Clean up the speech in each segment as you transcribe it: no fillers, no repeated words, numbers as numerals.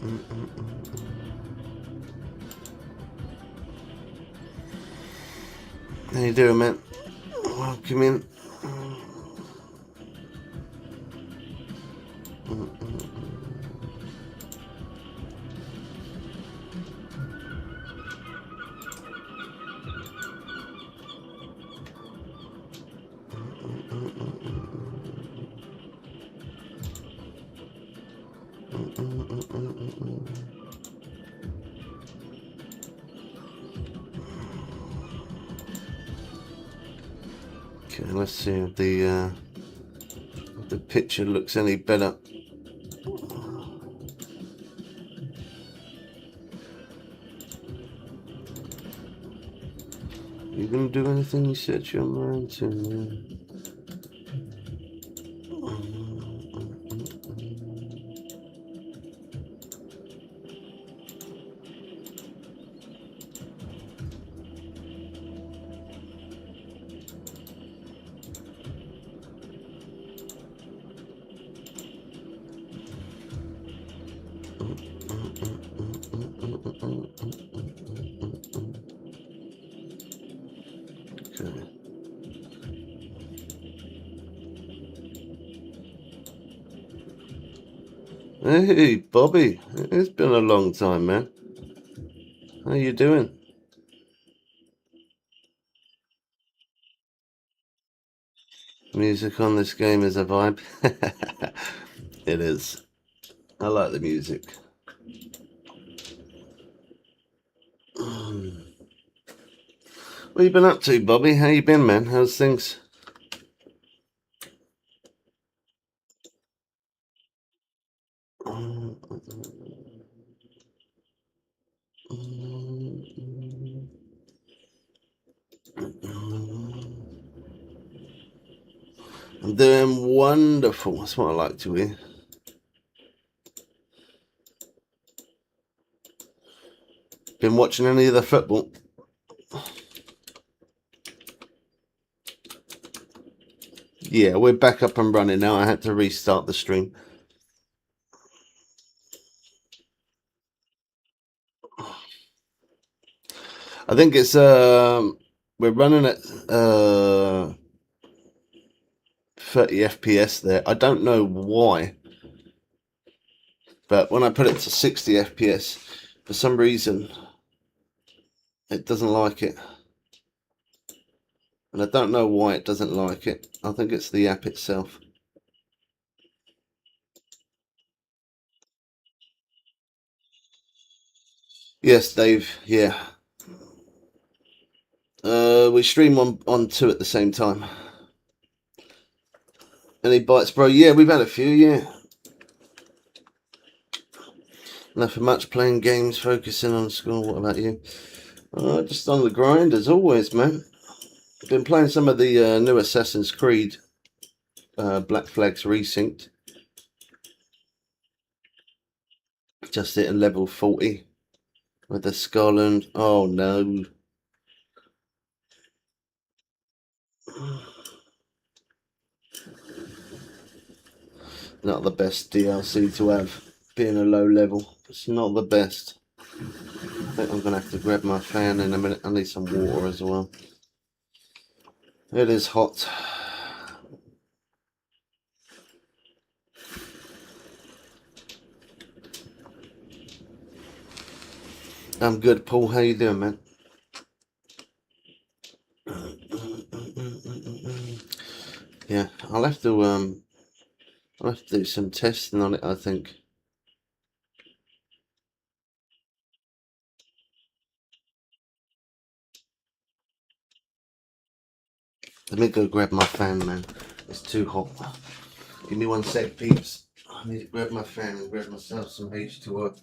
How you doing, man? Welcome in. Okay, let's see if the picture looks any better. You gonna do anything you set your mind to, man? Okay. Hey, Bobby. It's been a long time, man. How you doing? Music on this game is a vibe. It is. I like the music. What you been up to, Bobby? How you been, man? How's things? I'm doing wonderful. That's what I like to hear. Been watching any of the football? Yeah, we're back up and running now. I had to restart the stream. I think it's we're running at 30 FPS there. I don't know why, but when I put it to 60 FPS, for some reason it doesn't like it. And I don't know why it doesn't like it. I think it's the app itself. Yes, Dave. Yeah. We stream on two at the same time. Any bites, bro? Yeah, we've had a few. Yeah. Nothing much. Playing games, focusing on school. What about you? Just on the grind as always, man. Been playing some of the new Assassin's Creed. Black Flag's Resynced. Just hitting level 40 with the Scotland. Oh no. Not the best DLC to have. Being a low level. It's not the best. I think I'm going to have to grab my fan in a minute. I need some water as well. It is hot. I'm good, Paul. How you doing, man? Yeah, I'll have to do some testing on it, I think. Let me go grab my fan, man. It's too hot. Give me 1 sec, peeps. I need to grab my fan and grab myself some H2O.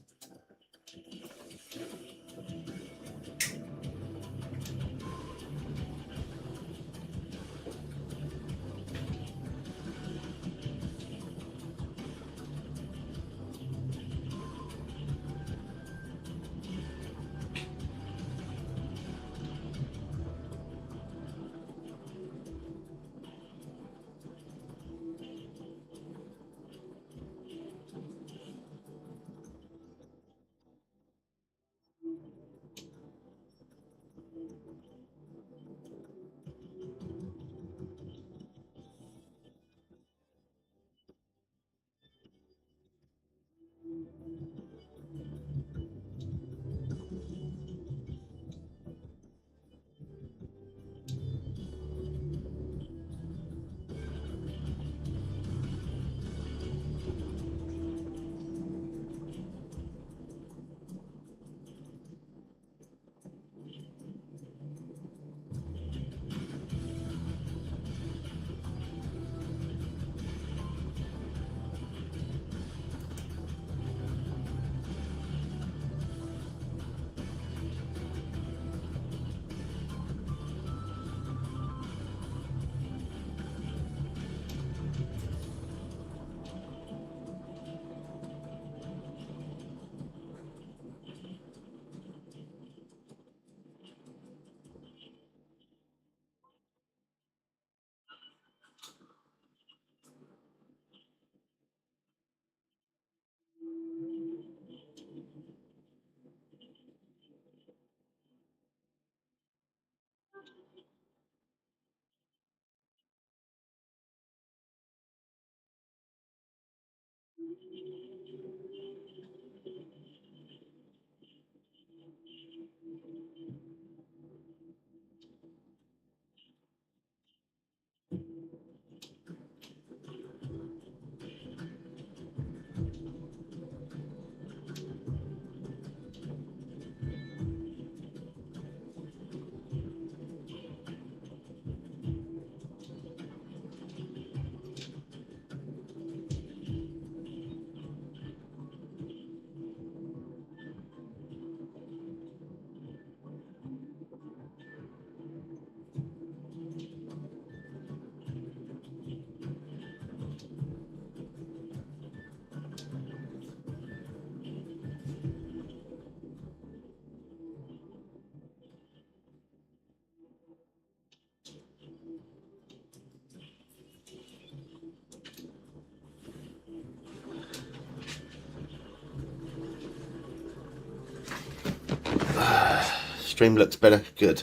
stream looks better. Good.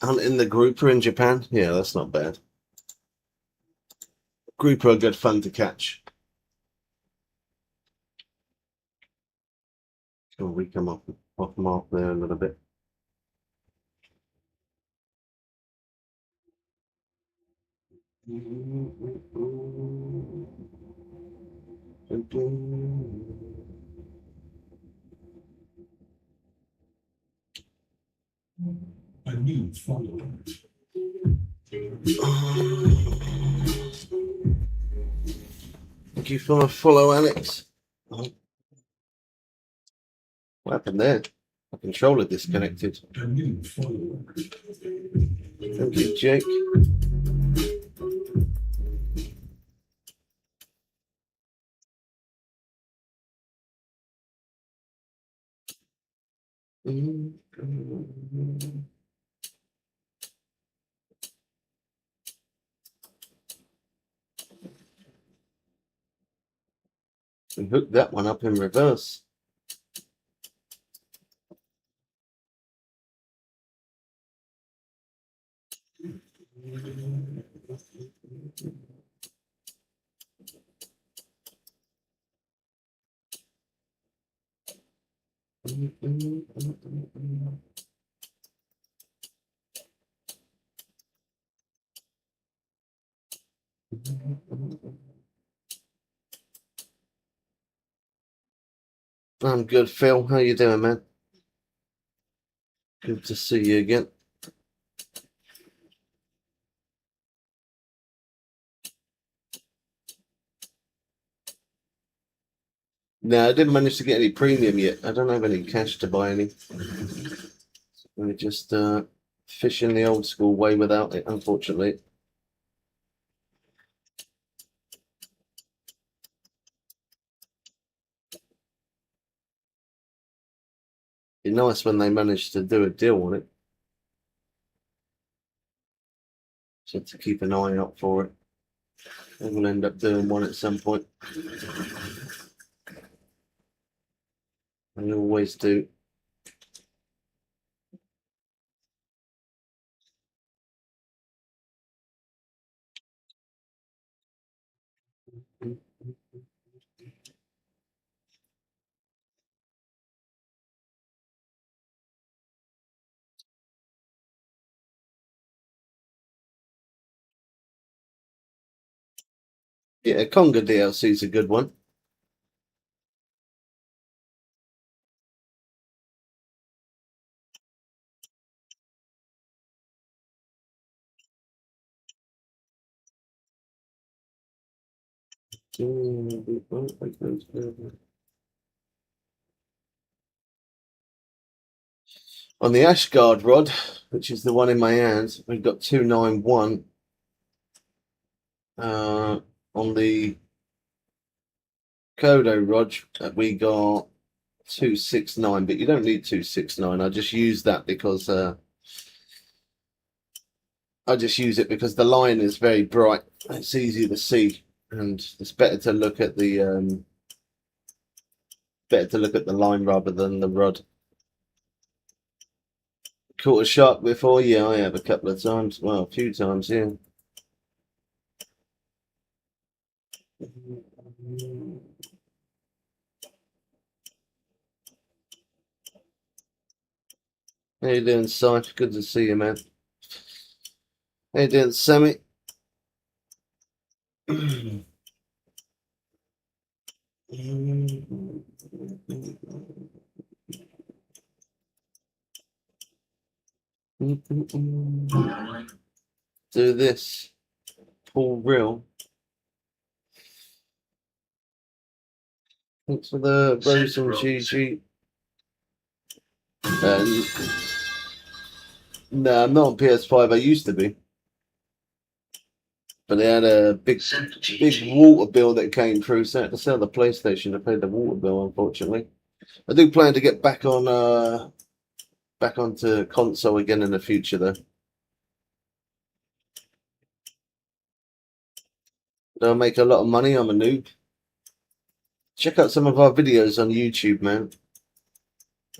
Hunting the grouper in Japan? Yeah, that's not bad. Grouper are good fun to catch. Oh, we come off mark there a little bit. A new follower. Thank you for the follow, Alex. What happened there? My controller disconnected. A new follower. Thank you, Jake. We hooked that one up in reverse. I'm good, Phil. How you doing, man? Good to see you again. No, I didn't manage to get any premium yet. I don't have any cash to buy any. We're just fishing the old school way without it, unfortunately. Be nice when they manage to do a deal on it. So to keep an eye out for it. And we'll end up doing one at some point. I always do. Yeah, Conga DLC is a good one. On the Ashguard rod, which is the one in my hands, we've got 291. On the Kodo rod, we got 269, but you don't need 269. I just use that because I just use it because the line is very bright. It's easy to see, and it's better to look at the line rather than the rod. Caught a shark before? Yeah, I have a couple of times. Well, a few times, yeah. How you doing, Syph? Good to see you, man. How you doing, Sammy? Do this. Pull reel. Thanks for the rose and GG. No, I'm not on PS5. I used to be. But they had a big water bill that came through, so I had to sell the PlayStation to pay the water bill, unfortunately. I do plan to get back onto console again in the future, though. They'll make a lot of money. I'm a noob. Check out some of our videos on YouTube, man.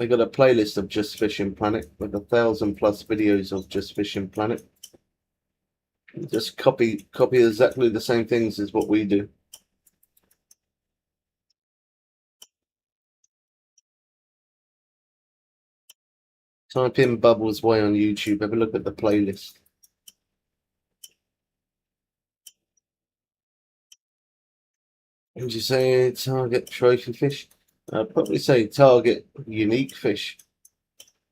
I got a playlist of Just Fishing Planet with 1,000+ videos of Just Fishing Planet. Just copy exactly the same things as what we do. Type in Bubbles Way on YouTube. Have a look at the playlist. Would you say target trophy fish? I'd probably say target unique fish.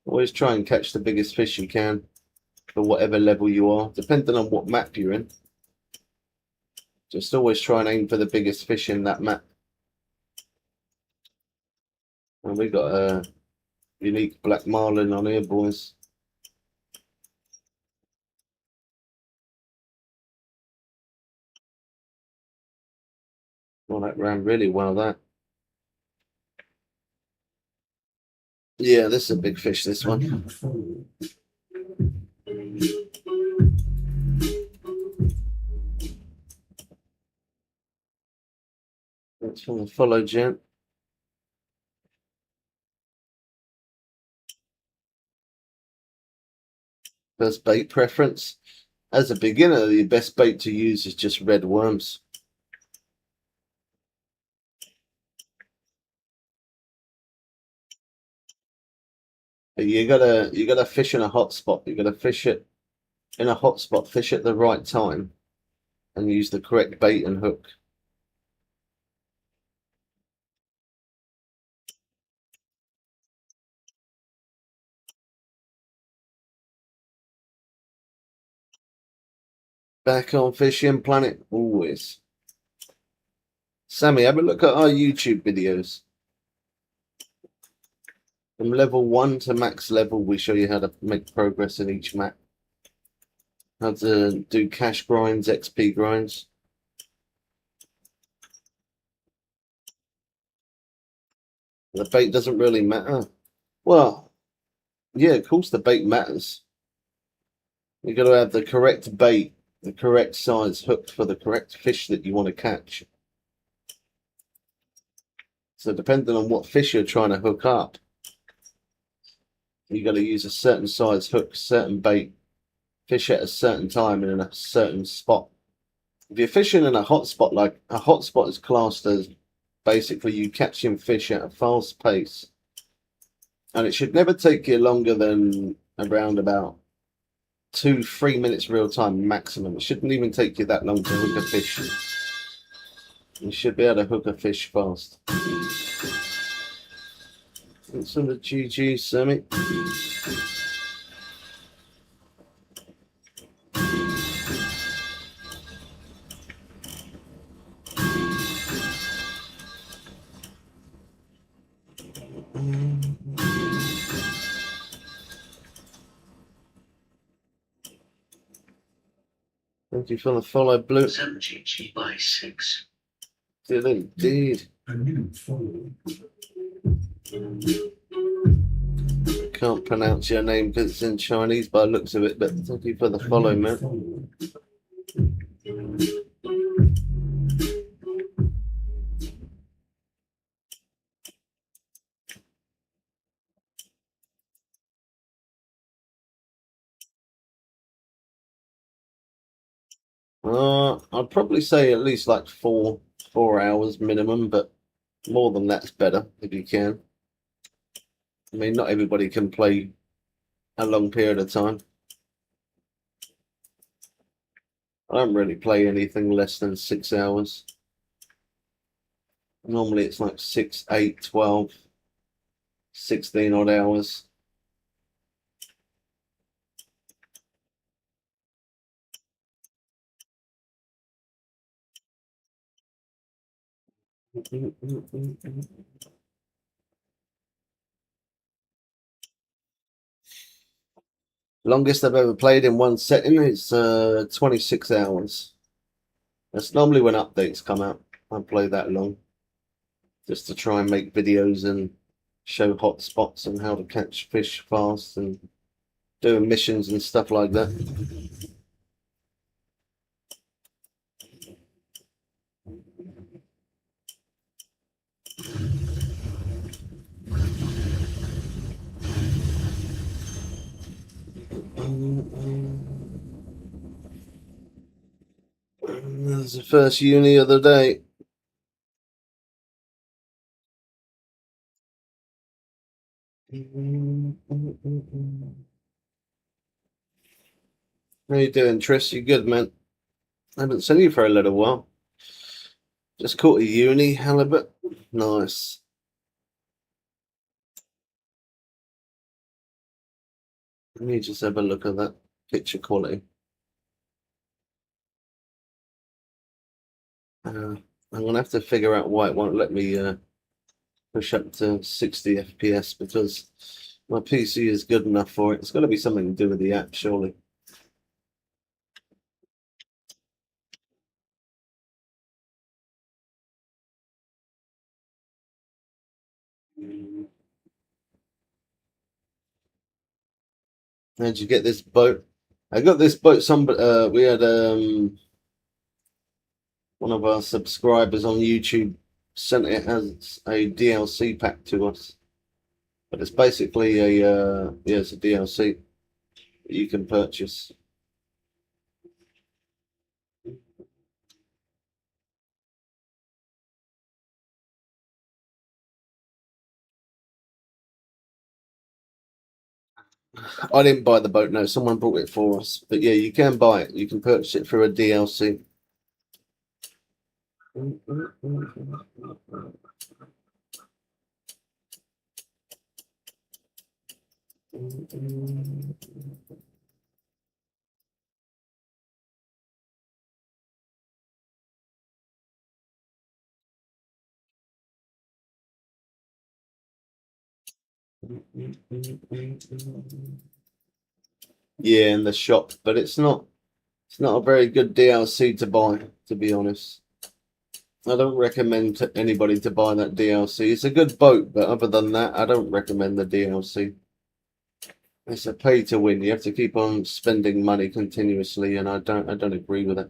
Always try and catch the biggest fish you can for whatever level you are, depending on what map you're in. Just always try and aim for the biggest fish in that map. And we got a unique black marlin on here, boys. Well, that ran really well, that. Yeah, this is a big fish, this A one. new follower. That's from the follow gent. First bait preference. As a beginner, the best bait to use is just red worms. You gotta fish in a hot spot. You gotta fish it in a hot spot, fish at the right time, and use the correct bait and hook. Back on Fishing Planet, always. Sammy, have a look at our YouTube videos. From level 1 to max level, we show you how to make progress in each map. How to do cash grinds, XP grinds. The bait doesn't really matter. Well, yeah, of course the bait matters. You got to have the correct bait, the correct size hooked for the correct fish that you want to catch. So depending on what fish you're trying to hook up, you got to use a certain size hook, certain bait, fish at a certain time and in a certain spot. If you're fishing in a hot spot, like a hot spot is classed as basically you catching fish at a fast pace. And it should never take you longer than around about 2-3 minutes real time maximum. It shouldn't even take you that long to hook a fish. You should be able to hook a fish fast. It's on the GG, Sammy. Thank you for the follow, Blue. 7 GG by 6. Did indeed. A new follower. Can't pronounce your name because it's in Chinese by the looks of it, but thank you for the A follow, new man. follower. I'd probably say at least like 4 hours minimum, but more than that's better if you can. I mean, not everybody can play a long period of time. I don't really play anything less than 6 hours. Normally it's like 6, 8, 12, 16 odd hours. Longest I've ever played in one setting is 26 hours. That's normally when updates come out. I play that long just to try and make videos and show hot spots and how to catch fish fast and doing missions and stuff like that. There's the first uni of the day. How you doing, Tris? You good, man? I haven't seen you for a little while. Just caught a uni halibut. Nice. Let me just have a look at that picture quality. I'm gonna have to figure out why it won't let me push up to 60 FPS because my PC is good enough for it. It's got to be something to do with the app, surely. How'd you get this boat? I got this boat. We had one of our subscribers on YouTube sent it as a DLC pack to us, but it's basically it's a DLC that you can purchase. I didn't buy the boat, no, someone bought it for us. But yeah, you can buy it. You can purchase it through a DLC. Yeah, in the shop, but it's not a very good DLC to buy, to be honest. I don't recommend to anybody to buy that DLC. It's a good boat, but other than that, I don't recommend the DLC. It's a pay to win. You have to keep on spending money continuously, and I don't agree with it.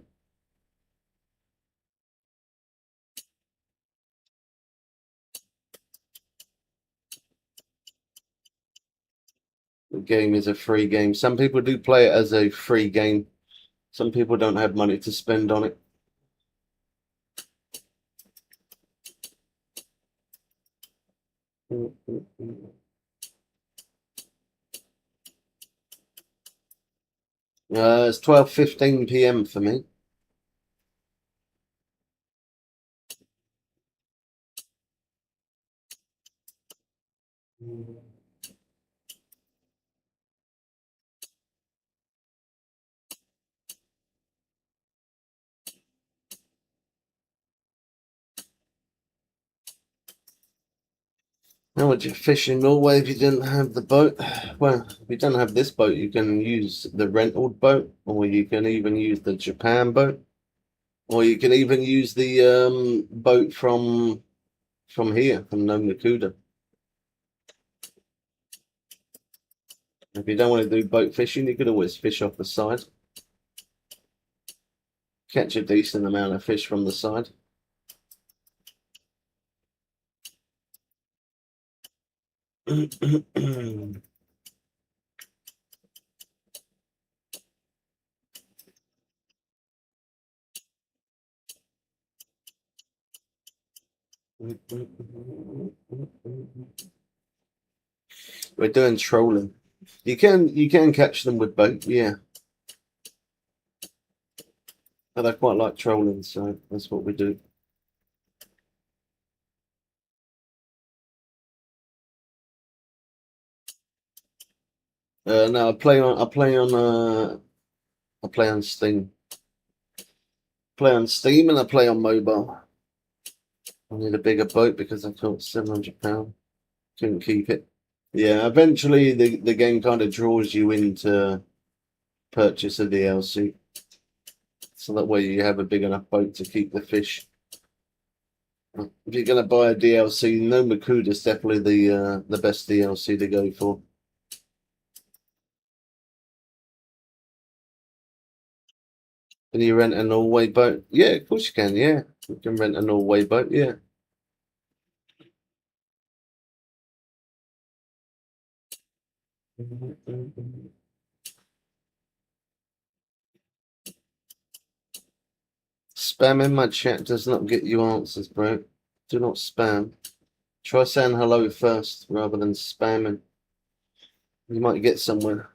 The game is a free game. Some people do play it as a free game. Some people don't have money to spend on it. It's 12:15 p.m. for me. How would you fish in Norway if you didn't have the boat? Well, if you don't have this boat, you can use the rental boat, or you can even use the Japan boat, or you can even use the boat from here, from Nomakuda. If you don't want to do boat fishing, you could always fish off the side. Catch a decent amount of fish from the side. We're doing trolling. You can catch them with boat, yeah. But I quite like trolling, so that's what we do. No, I play on Steam. Play on Steam and I play on mobile. I need a bigger boat because I caught £700. Couldn't keep it. Yeah, eventually the game kind of draws you into purchase a DLC. so that way you have a big enough boat to keep the fish. If you're going to buy a DLC, No Makuda is definitely the best DLC to go for. Can you rent a Norway boat? Yeah, of course you can. Yeah, you can rent a Norway boat. Yeah. Spam in my chat does not get you answers, bro. Do not spam. Try saying hello first rather than spamming. You might get somewhere.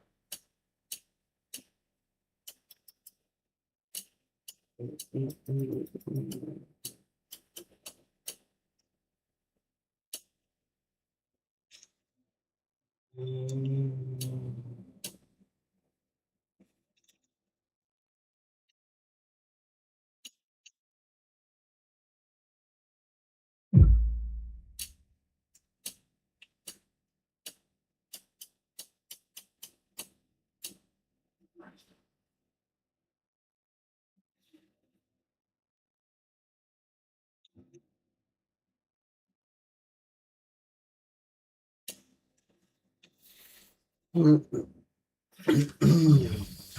A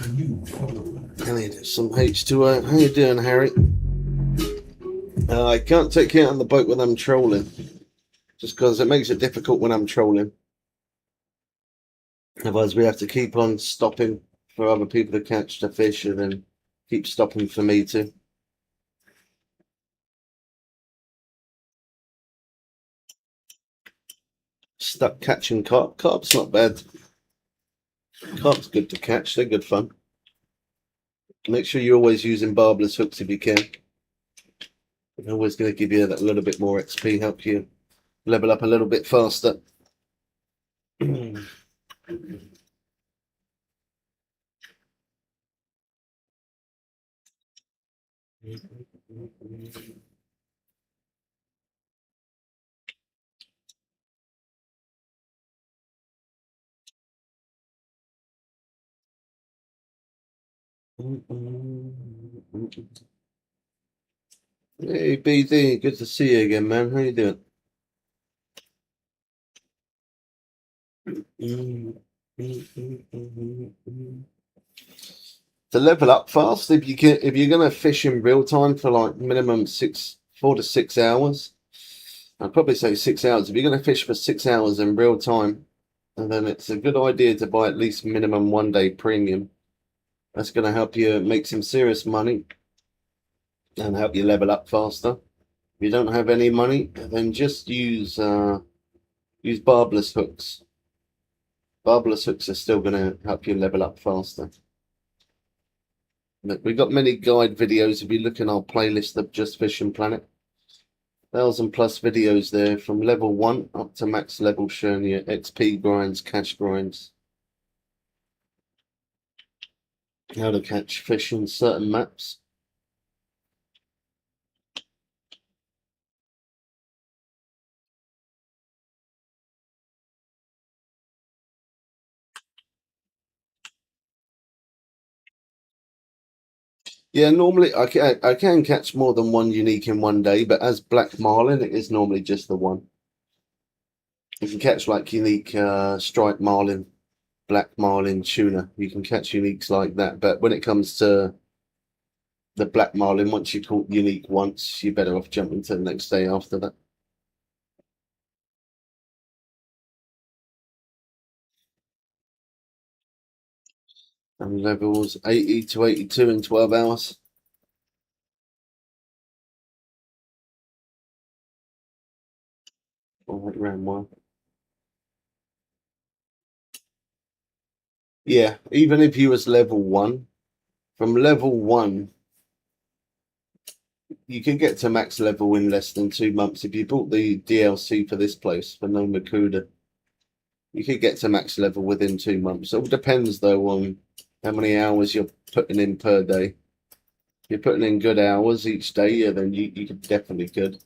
new follower. I need some H2O. How you doing, Harry? I can't take you out on the boat when I'm trolling, just because it makes it difficult when I'm trolling. Otherwise, we have to keep on stopping for other people to catch the fish, and then keep stopping for me to. Stuck catching carp. Carp's not bad. Carp's good to catch. They're good fun. Make sure you're always using barbless hooks if you can. They're always going to give you that little bit more XP, help you level up a little bit faster. Hey BD, good to see you again, man. How you doing? To level up fast, if you're gonna fish in real time for like minimum 4 to 6 hours, I'd probably say 6 hours. If you're gonna fish for 6 hours in real time, and then it's a good idea to buy at least minimum 1 day premium. That's gonna help you make some serious money and help you level up faster. If you don't have any money, then just use barbless hooks. Barbless hooks are still going to help you level up faster. Look, we've got many guide videos. If you look in our playlist of Just Fishing Planet, 1,000+ videos there from level 1 up to max level, showing you XP grinds, cash grinds, how to catch fish in certain maps. Yeah, normally I can catch more than one unique in 1 day, but as black marlin, it is normally just the one. You can catch like unique striped marlin, black marlin, tuna. You can catch uniques like that, but when it comes to the black marlin, once you caught unique once, you're better off jumping to the next day after that. And levels 80 to 82 in 12 hours. All right, round one. Yeah, even if you was level 1, from level 1, you can get to max level in less than 2 months. If you bought the DLC for this place, for No Makuda, you could get to max level within 2 months. It all depends, though, on how many hours you're putting in per day. If you're putting in good hours each day, yeah, then you could definitely could.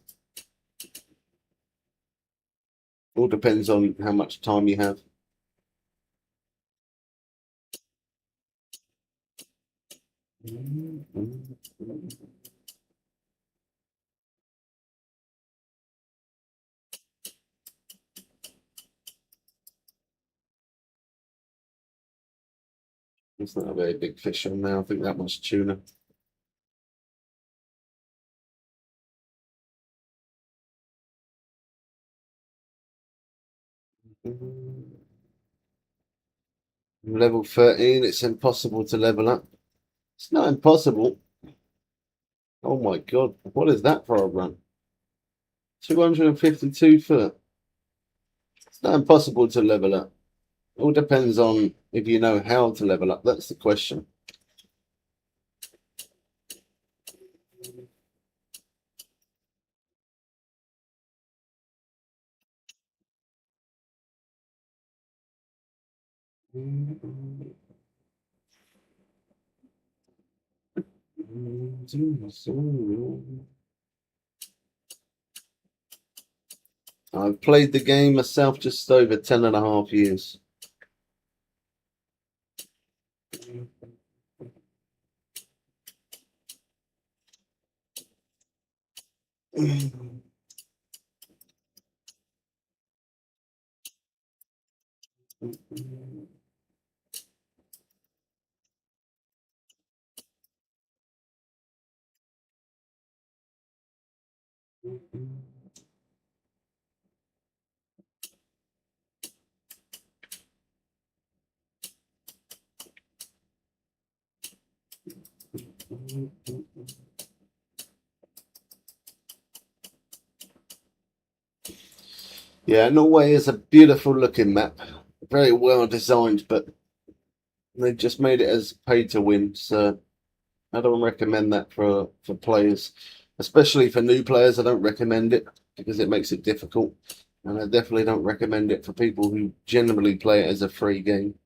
All depends on how much time you have. It's not a very big fish on there. I think that much tuna. Level 13, it's impossible to level up. It's not impossible. Oh my god, what is that for a run? 252 foot. It's not impossible to level up. It all depends on if you know how to level up. That's the question. I've played the game myself just over 10.5 years. Yeah, Norway is a beautiful looking map. Very well designed, but they just made it as pay to win. So I don't recommend that for players, especially for new players. I don't recommend it because it makes it difficult, and I definitely don't recommend it for people who generally play it as a free game.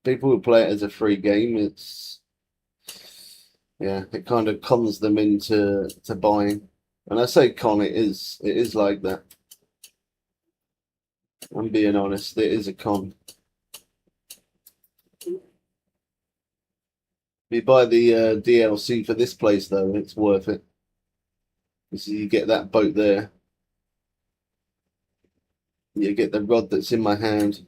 People who play it as a free game, it kind of cons them into buying. And I say con, it is like that. I'm being honest, it is a con. If you buy the DLC for this place though, it's worth it. So you get that boat there. You get the rod that's in my hand.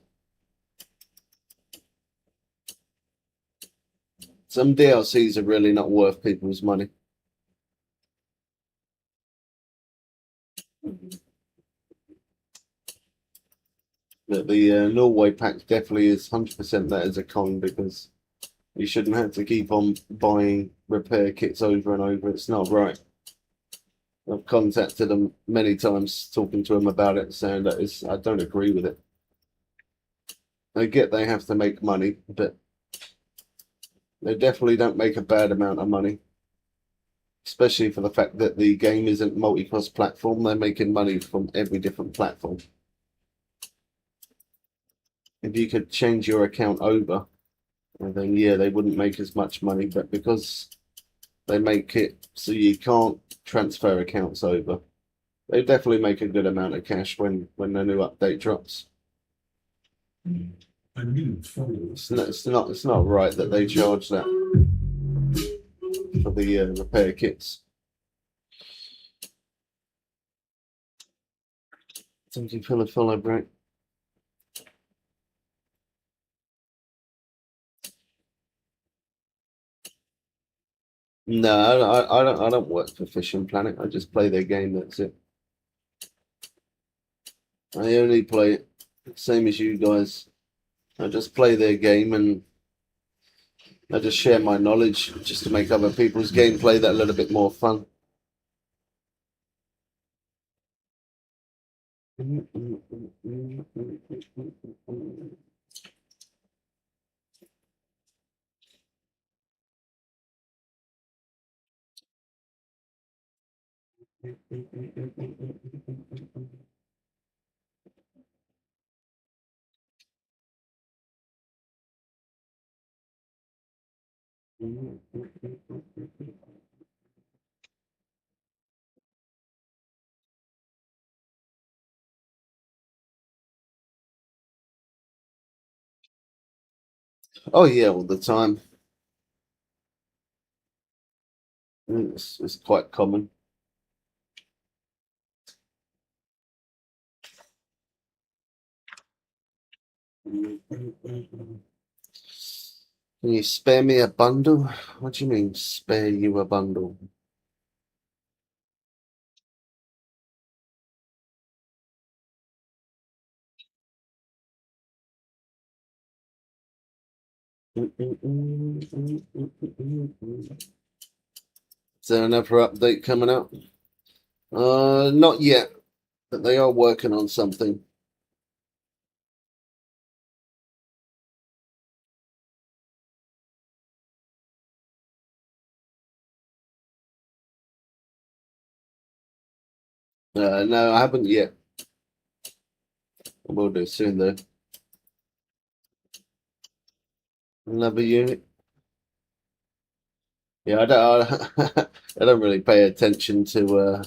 Some DLCs are really not worth people's money. But the Norway pack definitely is 100% that as a con because you shouldn't have to keep on buying repair kits over and over. It's not right. I've contacted them many times, talking to them about it, saying that I don't agree with it. I get they have to make money, but they definitely don't make a bad amount of money, especially for the fact that the game isn't multi-cross platform. They're making money from every different platform. If you could change your account over, then yeah, they wouldn't make as much money. But because they make it so you can't transfer accounts over, they definitely make a good amount of cash when the new update drops. A new follower. It's not right that they charge that for the repair kits. Thank you for the follow, Brett. No, I don't. I don't work for Fishing Planet. I just play their game. That's it. I only play it same as you guys. I just play their game and I just share my knowledge just to make other people's gameplay that a little bit more fun. Oh yeah, all the time. It's quite common. Can you spare me a bundle? What do you mean, spare you a bundle? Is there another update coming up? Not yet, but they are working on something. No, I haven't yet. I will do soon though. Another unit. Yeah, I don't really pay attention to.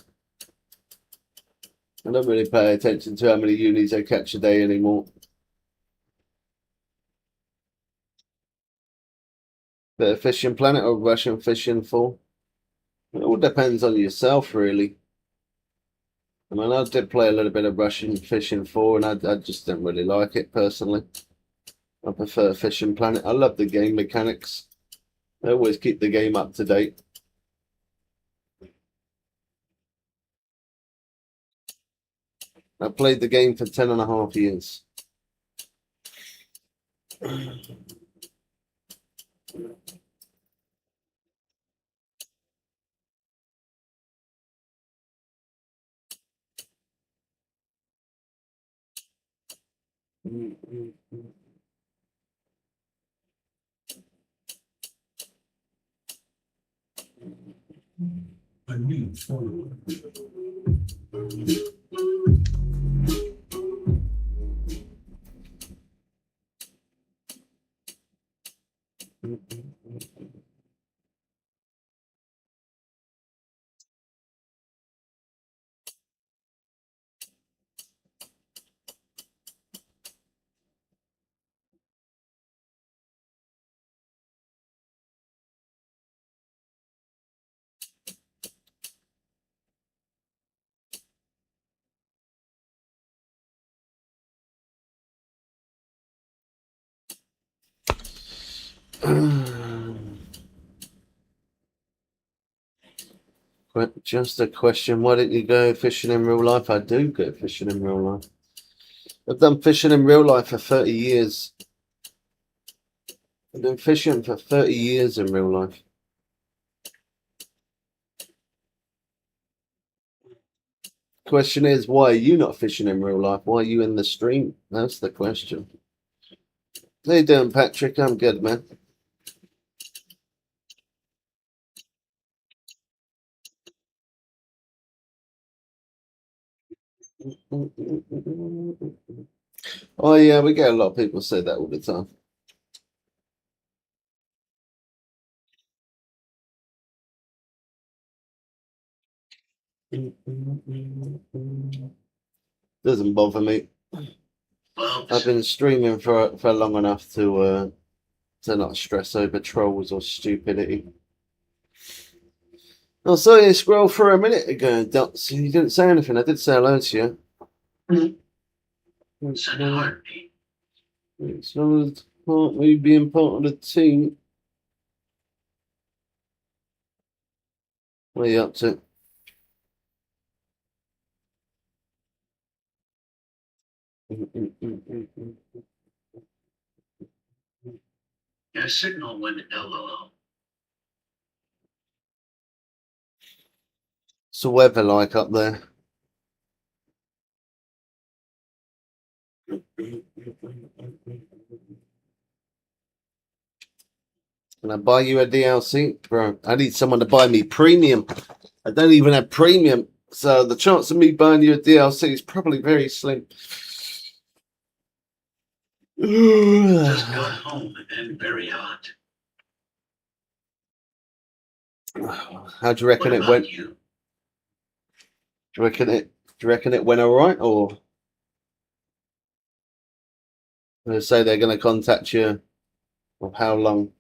I don't really pay attention to how many unis I catch a day anymore. Bit of fishing planet or Russian fishing for? It all depends on yourself, really. I mean, I did play a little bit of Russian fishing 4, and I just don't really like it personally. I prefer Fishing Planet. I love the game mechanics. I always keep the game up to date. I played the game for 10.5 years. A new follower. Just a question. Why didn't you go fishing in real life? I do go fishing in real life. I've done fishing in real life for 30 years. I've been fishing for 30 years in real life. Question is, why are you not fishing in real life? Why are you in the stream? That's the question. How you doing, Patrick? I'm good, man. Oh yeah, we get a lot of people say that all the time. Doesn't bother me. I've been streaming for long enough to not stress over trolls or stupidity. I saw you scroll for a minute ago, Dots. You didn't say anything. I did say hello to you. Send a heartbeat. It's not part me being part of the team. What are you up to? Your signal went LOL. What's the weather like up there? Can I buy you a DLC? Bro, I need someone to buy me premium. I don't even have premium. So the chance of me buying you a DLC is probably very slim. Just got home and very hot. How do you reckon What it about went? you? Do you reckon it went all right, or they say they're going to contact you? Of how long?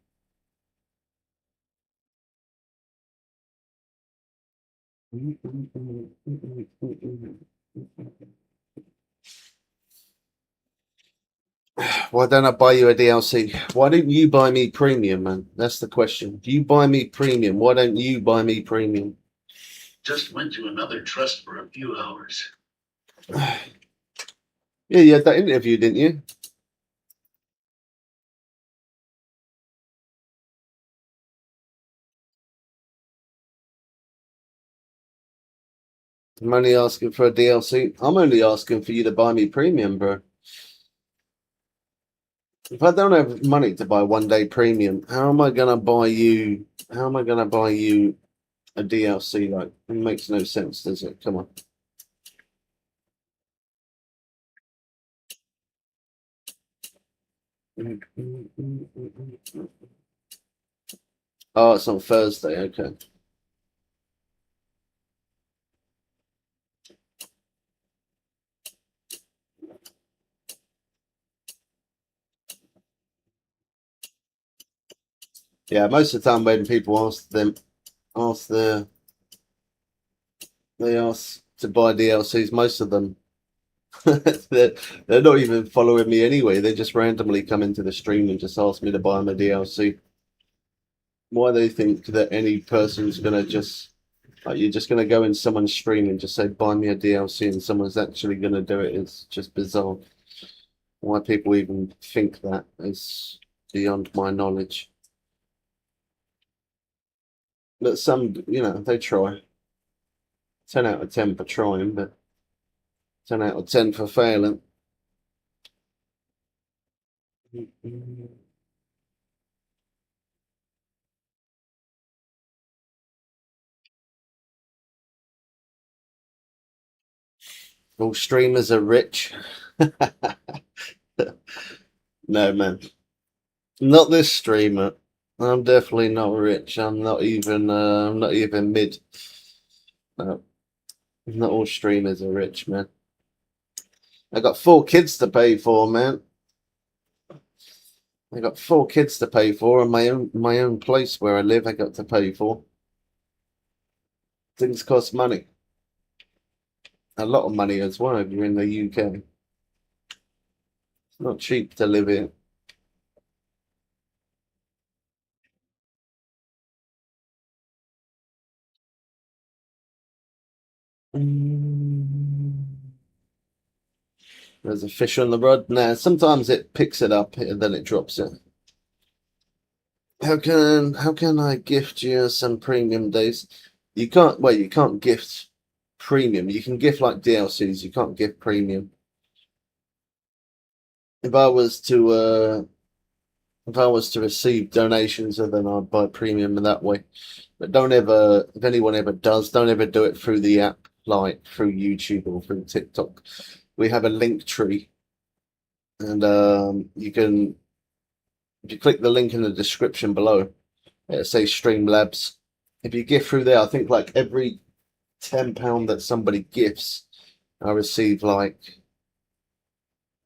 Why don't I buy you a DLC? Why don't you buy me premium, man? That's the question. You buy me premium. Why don't you buy me premium? Just went to another trust for a few hours. Yeah, you had that interview, didn't you? I'm only asking for a DLC. I'm only asking for you to buy me premium, bro. If I don't have money to buy 1 day premium, how am I gonna buy you? How am I gonna buy you a DLC? Like, it makes no sense, does it? Come on. Oh, it's on Thursday. Okay. Yeah, most of the time when people they ask to buy DLCs, most of them they're not even following me anyway. They just randomly come into the stream and just ask me to buy them a DLC. Why they think that any person's gonna just like you're just gonna go in someone's stream and just say buy me a DLC and someone's actually gonna do it is just bizarre. Why people even think that is beyond my knowledge. But some, they try. 10 out of 10 for trying, but 10 out of 10 for failing. All streamers are rich. No, man. Not this streamer. I'm definitely not rich. I'm not even mid. No, not all streamers are rich, man. I got 4 kids to pay for, man. I got 4 kids to pay for, and my own place where I live. I got to pay for. Things cost money, a lot of money as well. If you're in the UK, it's not cheap to live here. There's a fish on the rod. Nah, sometimes it picks it up and then it drops it. How can I gift you some premium days? You can't. Well, you can't gift premium. You can gift like DLCs. You can't gift premium. If I was to receive donations, then I'd buy premium in that way. But don't ever, if anyone ever does, don't ever do it through the app, like through YouTube or through TikTok. We have a link tree, and you can, if you click the link in the description below, it says Streamlabs. If you gift through there, I think like every £10 that somebody gifts, I receive like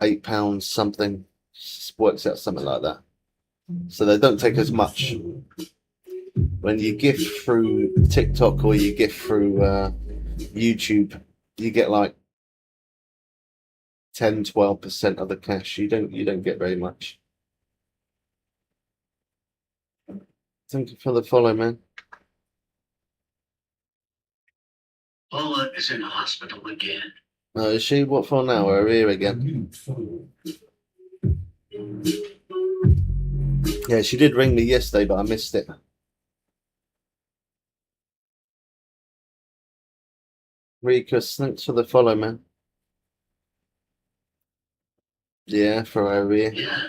£8 something. Works out something like that. So they don't take as much. When you gift through TikTok or you gift through YouTube, you get like 10-12% of the cash. You don't get very much. Thank you for the follow, man. Paula is in hospital again. Is she? What for now? We're here again. New follower. Yeah, she did ring me yesterday, but I missed it. Rikus, thanks for the follow, man. Yeah, for over here. Yeah.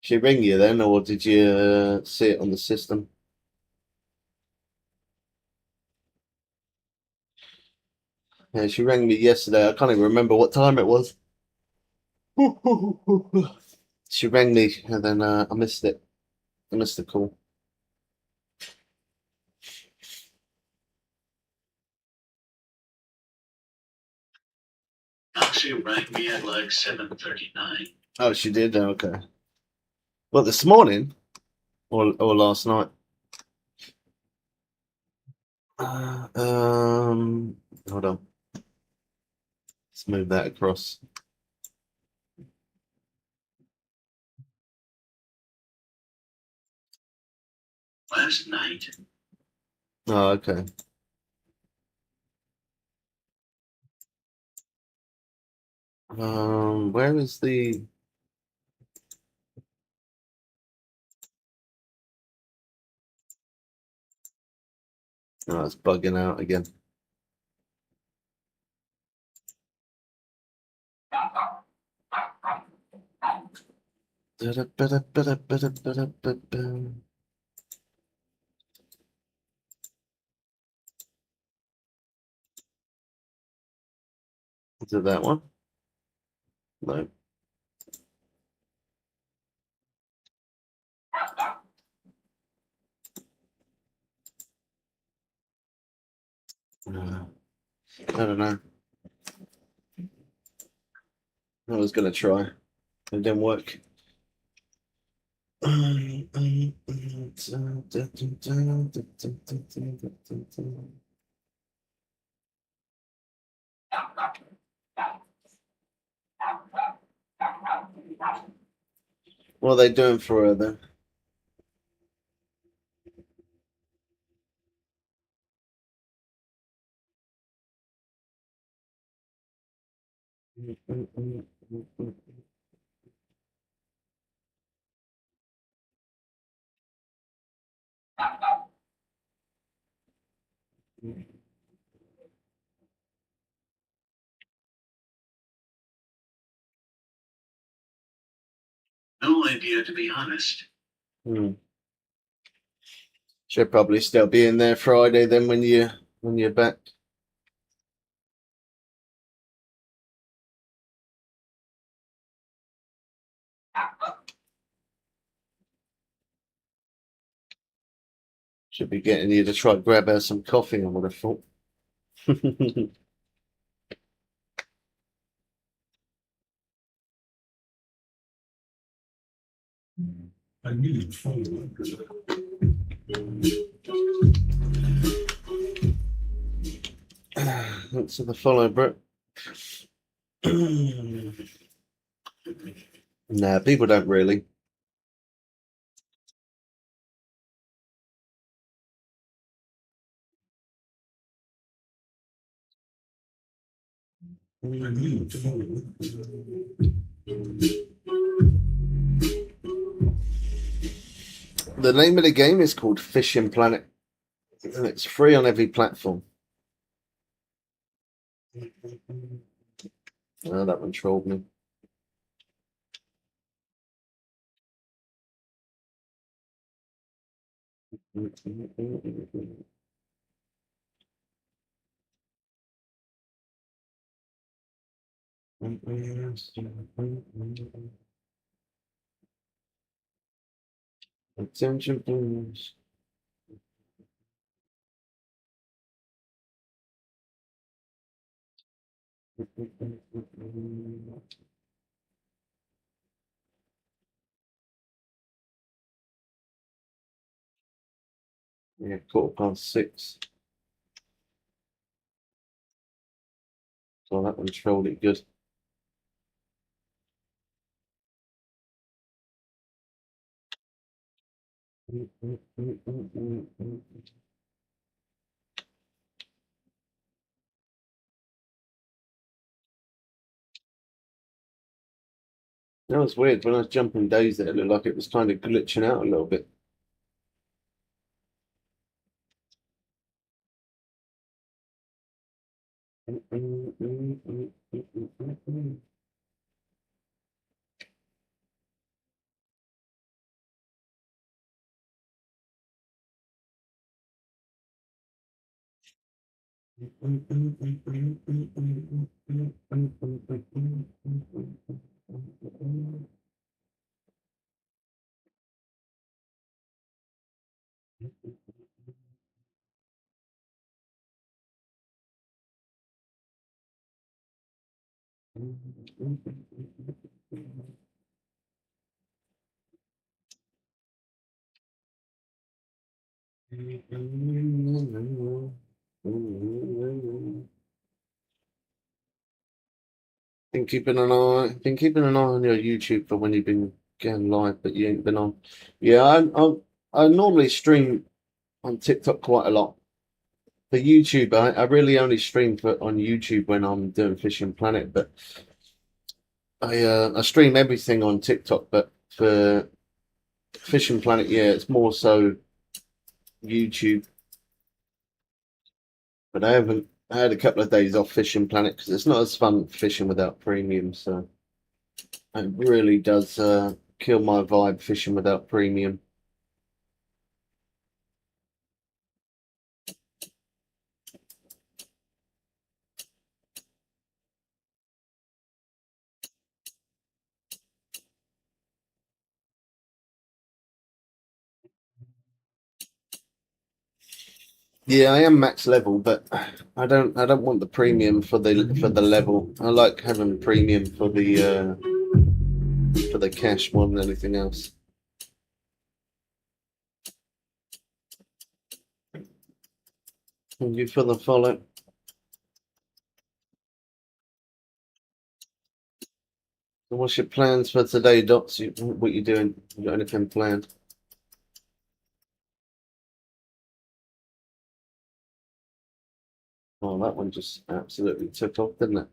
She ring you then, or did you see it on the system? Yeah, she rang me yesterday. I can't even remember what time it was. She rang me, and then I missed it. I missed the call. She rang me at like 7:39. Oh, she did? Okay. Well, this morning? or last night. Hold on. Let's move that across. Last night, Oh, okay. Where is the? Oh, it's bugging out again. Is it that one? No. I don't know. I was gonna try. It didn't work. What are they doing for her then? no idea, to be honest. Should probably still be in there Friday then when you're back. Should be getting you to try grab her some coffee, I would have thought. I need followers. Thanks for the follow, bro. Nah, people don't really. I need followers. The name of the game is called Fishing Planet, and it's free on every platform. Oh, that one trolled me. Attention, please. Yeah, 6:15. So that one trolled it good. That was weird. When I was jumping days there, it looked like it was kind of glitching out a little bit. Been keeping an eye on your YouTube for when you've been going live, but you ain't been on. Yeah, I normally stream on TikTok quite a lot. For YouTube, I really only stream on YouTube when I'm doing Fishing Planet, but I stream everything on TikTok. But for Fishing Planet, yeah, it's more so YouTube. But I had a couple of days off Fishing Planet because it's not as fun fishing without premium. So it really does kill my vibe fishing without premium. Yeah, I am max level, but I don't want the premium for the level. I like having premium for the cash more than anything else. Thank you for the follow. So what's your plans for today, Dots? What you doing? You got anything planned? Oh, that one just absolutely took off, didn't it?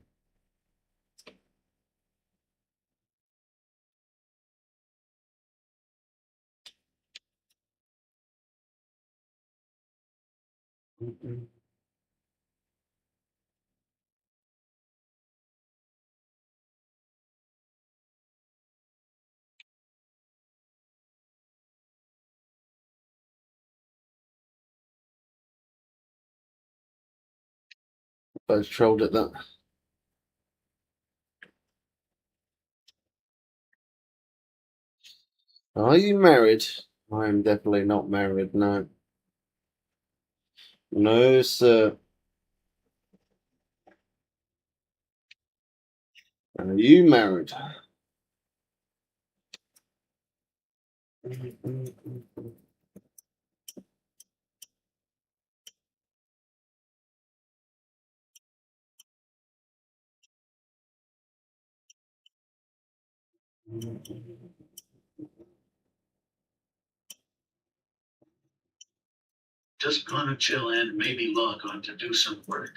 Both trolled at that. Are you married? I am definitely not married, no. No, sir. Are you married? Just gonna chill and maybe log on to do some work.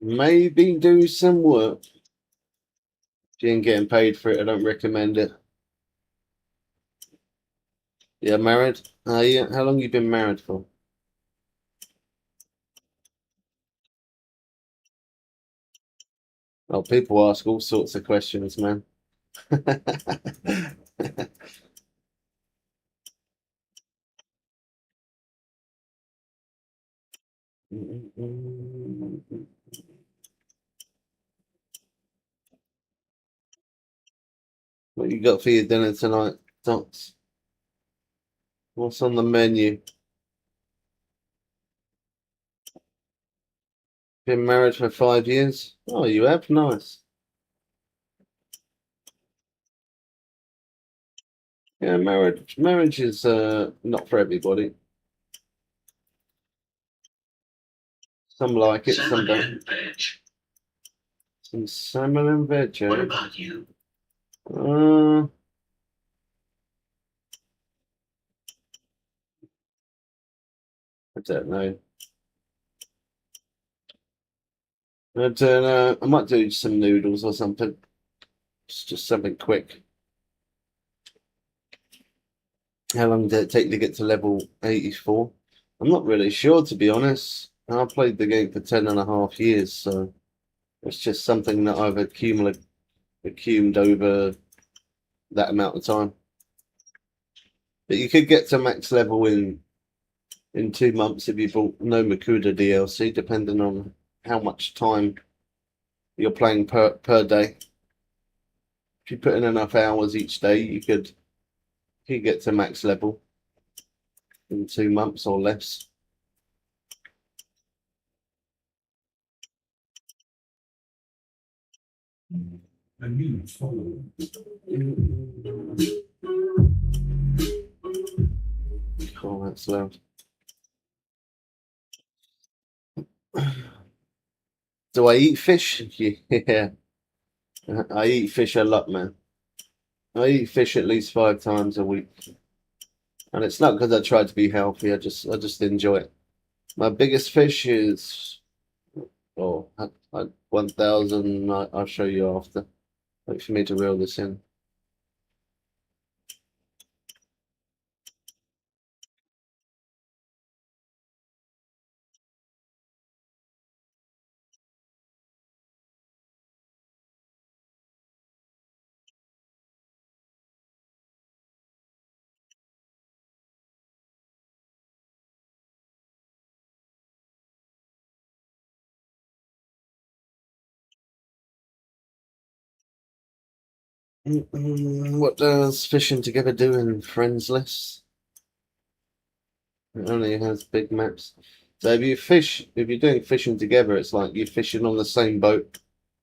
Maybe do some work. If you ain't getting paid for it, I don't recommend it. Yeah, married? Yeah. How long you been married for? Oh, people ask all sorts of questions, man. What you got for your dinner tonight, Dots? What's on the menu? Been married for 5 years? Oh, you have? Nice. Yeah, marriage is not for everybody. Some like it, some Salmon don't. and veg. Some salmon and veg, What eh? about you? I don't know. I don't know. I might do some noodles or something. It's just something quick. How long did it take to get to level 84? I'm not really sure, to be honest. I played the game for 10.5 years, so it's just something that I've accumulated over that amount of time. But you could get to max level in 2 months if you bought No Makuda DLC, depending on how much time you're playing per day. If you put in enough hours each day, you could get to max level in 2 months or less. A new follower. Oh, that's loud. Do I eat fish? Yeah. I eat fish a lot, man. I eat fish at least 5 times a week. And it's not because I try to be healthy, I just enjoy it. My biggest fish is 1,000. I'll show you after. Wait for me to reel this in. What does fishing together do in friends list? It only has big maps. So if you're doing fishing together, it's like you're fishing on the same boat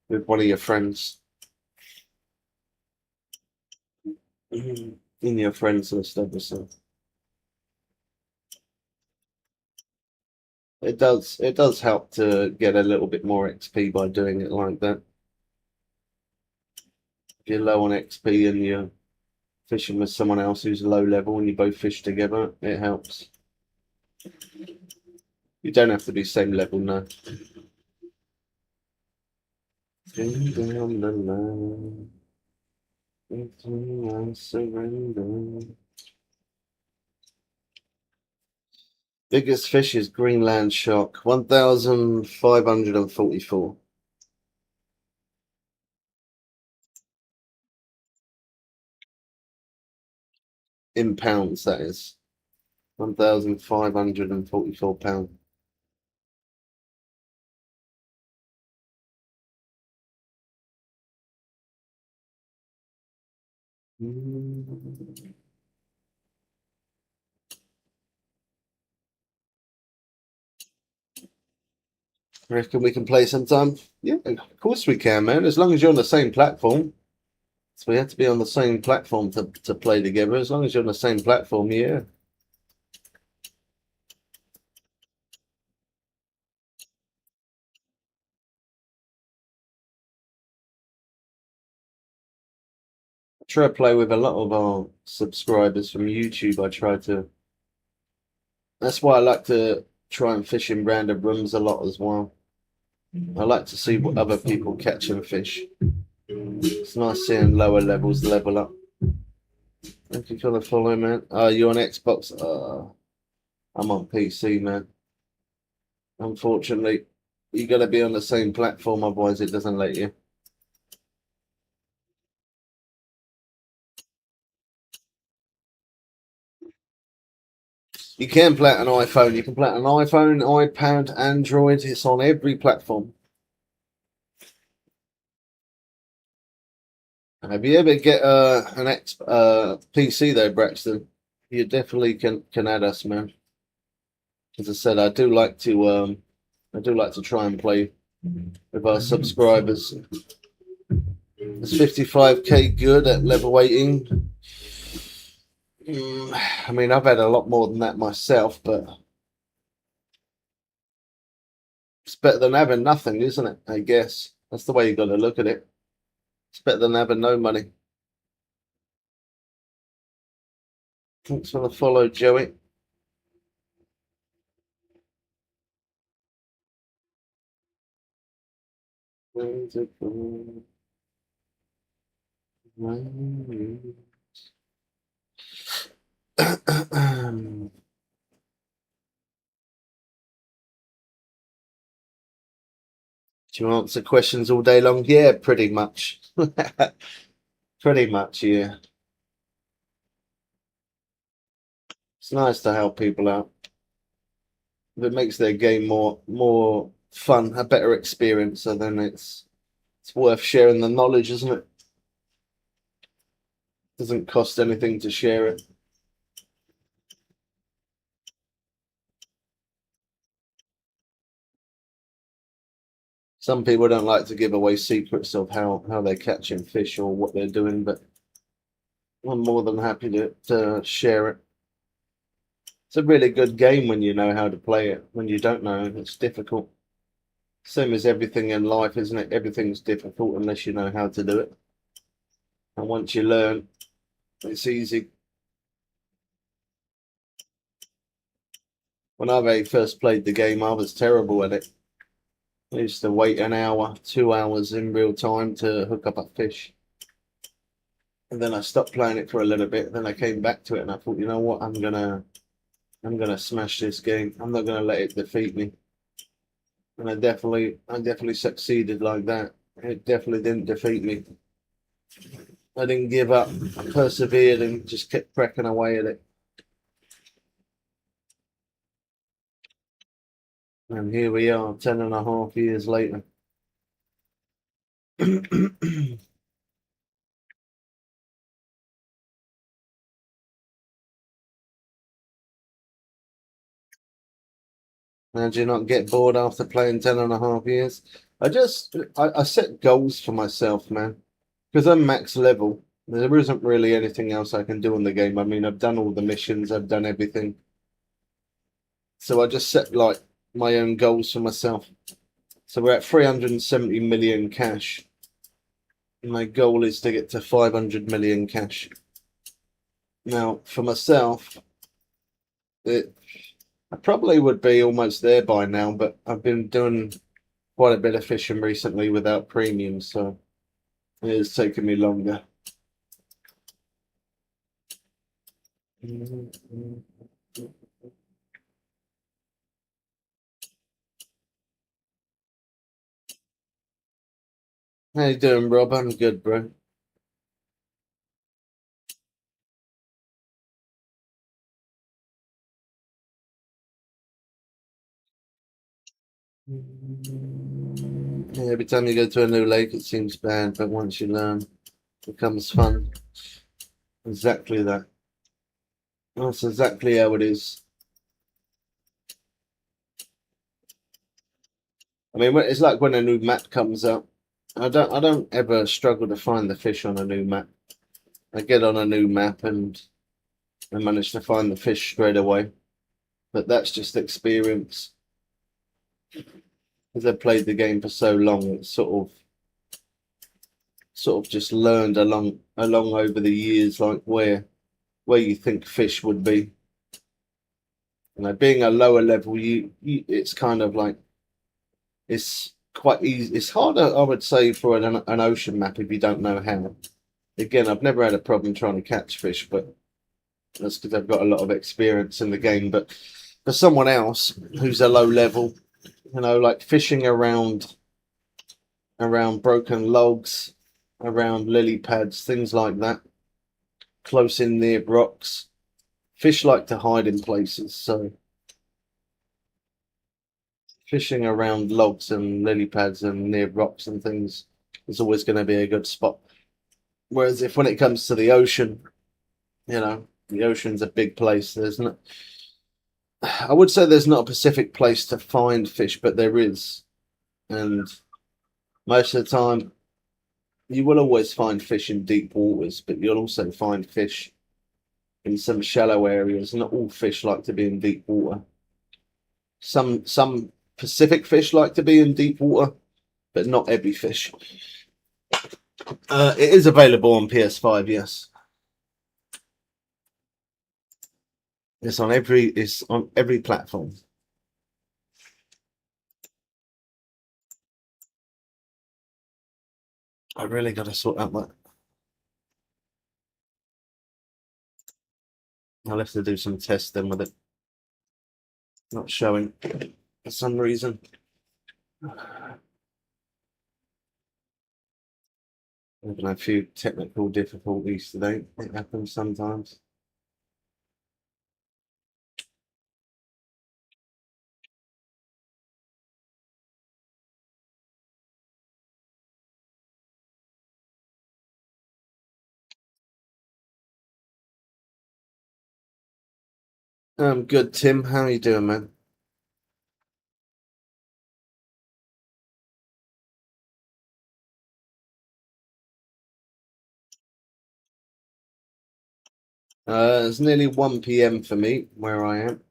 with one of your friends. In your friends list, obviously. It does help to get a little bit more XP by doing it like that. If you're low on XP and you're fishing with someone else who's low level and you both fish together, it helps. You don't have to be same level, no. Down the line, I surrender. Biggest fish is Greenland shark, 1,544. In pounds, that is. 1,544 pounds. Reckon we can play sometime? Yeah, of course we can, man. As long as you're on the same platform. So we have to be on the same platform to play together. As long as you're on the same platform, yeah. I try to play with a lot of our subscribers from YouTube. That's why I like to try and fish in random rooms a lot as well. I like to see what other people catching fish. It's nice seeing lower levels level up. Thank you for the follow, man. You on Xbox? I'm on PC, man. Unfortunately, you got to be on the same platform, otherwise it doesn't let you. You can play it on iPhone. You can play it on iPhone, iPad, Android. It's on every platform. If you ever get an PC though, Braxton, you definitely can add us, man. As I said, I do like to try and play with our subscribers. Is 55k good at level 18? I mean, I've had a lot more than that myself, but it's better than having nothing, isn't it? I guess that's the way you got to look at it. It's better than having no money. Thanks for the follow, Joey. Do you answer questions all day long? Yeah, pretty much. Pretty much, yeah. It's nice to help people out. If it makes their game more fun, a better experience, so then it's worth sharing the knowledge, isn't it? Doesn't cost anything to share it. Some people don't like to give away secrets of how they're catching fish or what they're doing, but I'm more than happy to share it. It's a really good game when you know how to play it. When you don't know, it's difficult. Same as everything in life, isn't it? Everything's difficult unless you know how to do it. And once you learn, it's easy. When I very first played the game, I was terrible at it. I used to wait an hour, 2 hours in real time to hook up a fish. And then I stopped playing it for a little bit. Then I came back to it and I thought, you know what, I'm gonna smash this game. I'm not gonna let it defeat me. And I definitely succeeded like that. It definitely didn't defeat me. I didn't give up. I persevered and just kept cracking away at it. And here we are, 10.5 years later. And do you not get bored after playing 10.5 years? I set goals for myself, man. Because I'm max level. There isn't really anything else I can do in the game. I mean, I've done all the missions, I've done everything. So I just set like my own goals for myself. So we're at 370 million cash. My goal is to get to 500 million cash. Now, for myself, I probably would be almost there by now, but I've been doing quite a bit of fishing recently without premiums, so it is taking me longer. How you doing, Rob? I'm good, bro. Yeah, every time you go to a new lake, it seems bad, but once you learn, it becomes fun. Exactly that. That's exactly how it is. I mean, it's like when a new map comes up. I don't ever struggle to find the fish on a new map. I get on a new map and I manage to find the fish straight away. But that's just experience. Because I've played the game for so long, it's sort of just learned along over the years, like where you think fish would be. You know, being a lower level, it's kind of like it's quite easy. It's harder, I would say, for an ocean map if you don't know how. Again, I've never had a problem trying to catch fish, but that's because I've got a lot of experience in the game. But for someone else who's a low level, you know, like fishing around broken logs, around lily pads, things like that, close in near rocks. Fish like to hide in places, so fishing around logs and lily pads and near rocks and things is always going to be a good spot. Whereas if when it comes to the ocean, you know, the ocean's a big place. There's not, I would say there's not a specific place to find fish, but there is. And most of the time, you will always find fish in deep waters, but you'll also find fish in some shallow areas. Not all fish like to be in deep water. Some Pacific fish like to be in deep water, but not every fish. It is available on PS5, yes. It's on every platform. I really got to sort out that. I'll have to do some testing with it. Not showing for some reason. Having a few technical difficulties today. It happens sometimes. I'm good, Tim. How are you doing, man? It's nearly 1 p.m. for me where I am.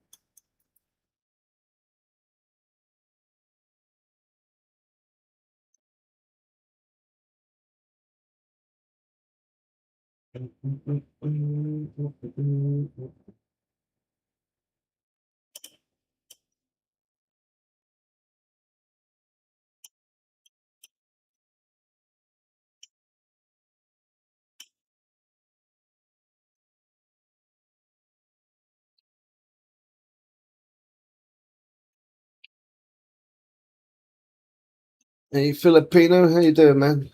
Hey Filipino, how you doing, man?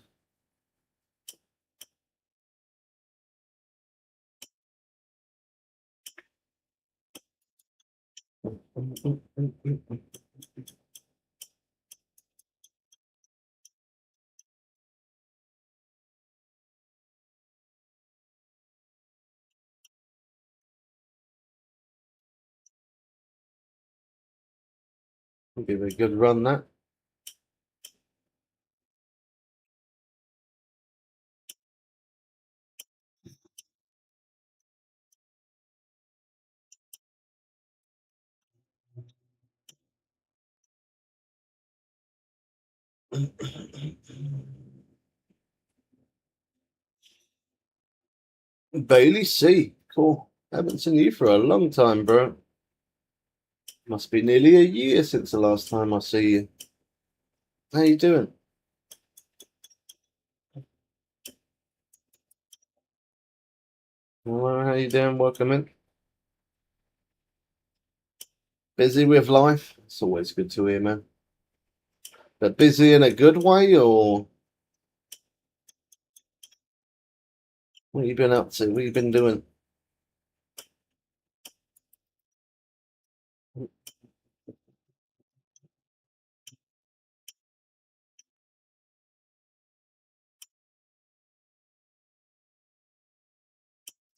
Give it a good run, that. Bailey C. Cool. Haven't seen you for a long time, bro. Must be nearly a year since the last time I see you. How you doing? Well, how you doing? Welcome in. Busy with life? It's always good to hear, man. But busy in a good way, or what you been up to? What you been doing?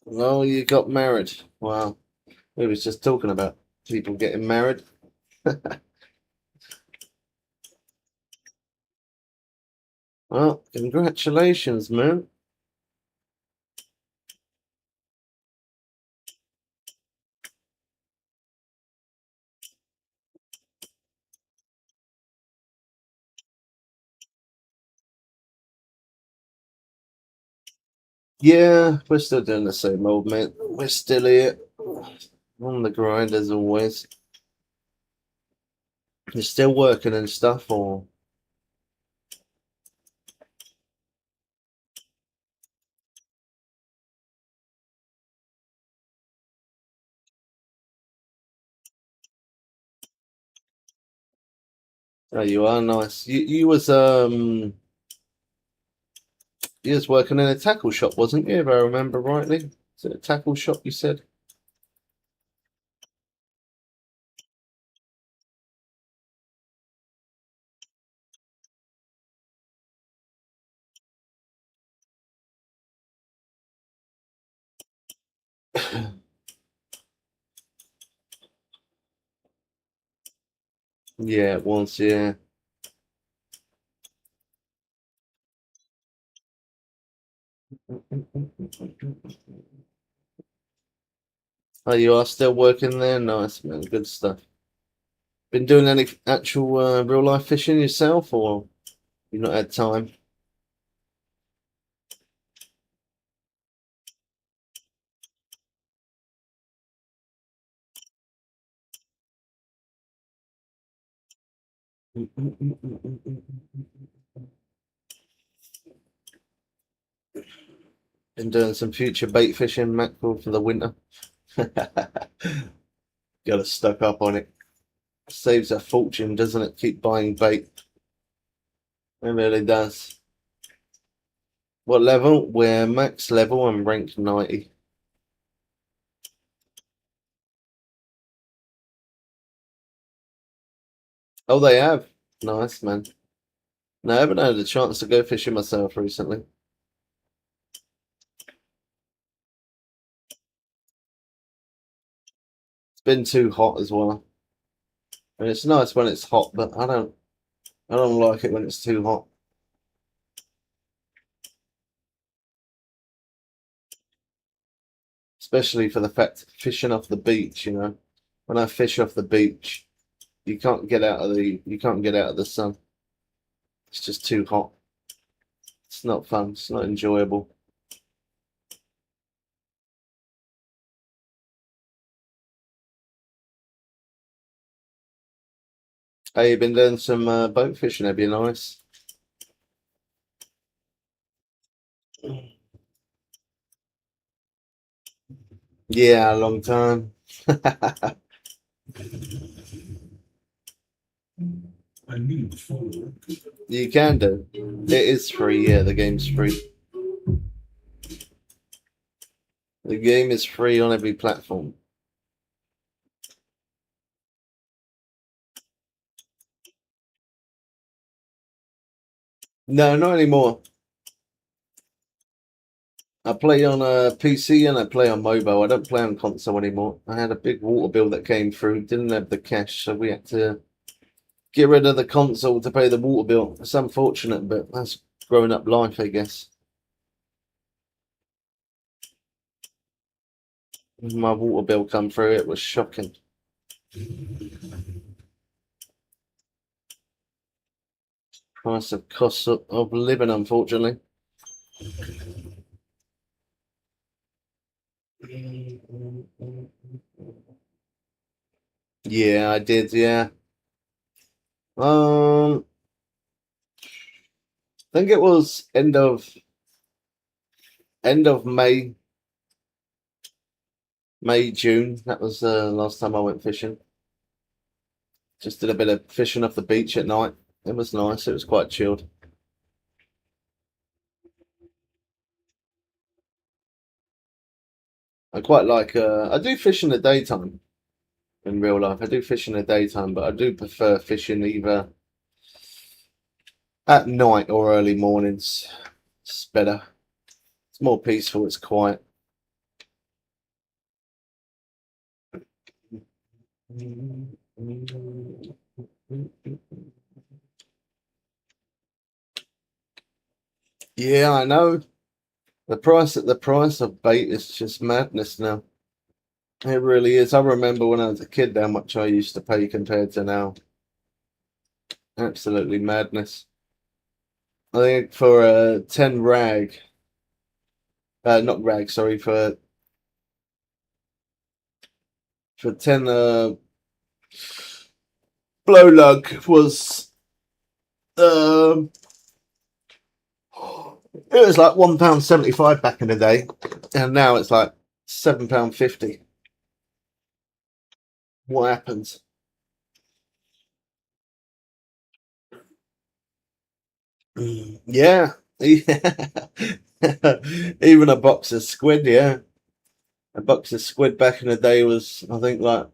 Oh, you got married. Wow. We was just talking about people getting married. Well, congratulations, man. Yeah, we're still doing the same old, man. We're still here. On the grind as always. You're still working and stuff, or oh, you are nice. You was working in a tackle shop, wasn't you? If I remember rightly, is it a tackle shop? You said. Yeah, it was. Yeah. Oh, you are still working there. Nice, man. Good stuff. Been doing any actual real life fishing yourself, or you not had time? Been doing some future bait fishing, mackerel for the winter. Got to stock up on it. Saves a fortune, doesn't it? Keep buying bait. It really does. What level? We're max level and ranked 90. Oh, they have. Nice, man. No, I haven't had a chance to go fishing myself recently. It's been too hot as well. And it's nice when it's hot, but I don't like it when it's too hot. especially for the fact fishing off the beach. You know, when I fish off the beach, you can't get out of the sun. It's just too hot. It's not fun. It's not enjoyable. Hey, you been doing some boat fishing? That'd be nice. Yeah, a long time. A new follower. You can do. It is free. Yeah, the game's free. The game is free on every platform. No, not anymore. I play on a PC and I play on mobile. I don't play on console anymore. I had a big water bill that came through, didn't have the cash, so we had to get rid of the console to pay the water bill. It's unfortunate, but that's growing up life, I guess. When my water bill come through, it was shocking. Price of cost of living, unfortunately. Yeah, I did. Yeah. I think it was end of May, June. That was the last time I went fishing. Just did a bit of fishing off the beach at night. It was nice. It was quite chilled. I quite like. I do fish in the daytime in real life. I do fish in the daytime, but I do prefer fishing either at night or early mornings. It's better. It's more peaceful. It's quiet. Yeah, I know. The price of bait is just madness now. It really is. I remember when I was a kid how much I used to pay compared to now. Absolutely madness. I think for a 10 rag, not rag, sorry, for 10 blow lug was um it was like £1.75 back in the day, and now it's like £7.50. What happens? Yeah. Even a box of squid, yeah. A box of squid back in the day was, I think the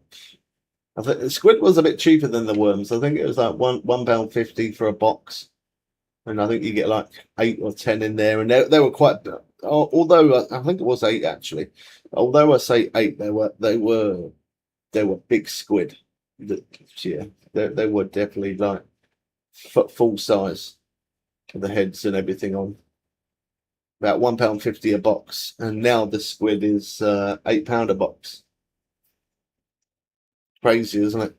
squid was a bit cheaper than the worms. I think it was like £1.50 for a box, and I think you get like 8 or 10 in there, and they were quite. Although I think it was 8 actually. Although I say 8, they were big squid. Yeah, they were definitely like full size, with the heads and everything on. About £1.50 a box, and now the squid is £8 a box. Crazy, isn't it?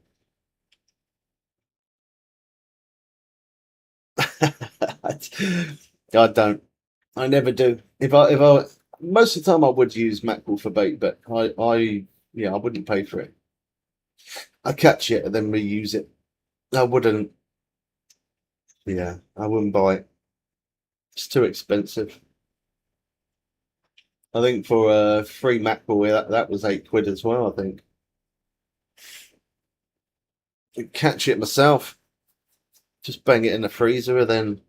I don't. I never do. If I most of the time I would use mackerel for bait, but yeah, I wouldn't pay for it. I catch it and then reuse it. I wouldn't. Yeah, I wouldn't buy it. It's too expensive. I think for free mackerel, yeah, that was £8 as well. I think. I'd catch it myself, just bang it in the freezer, and then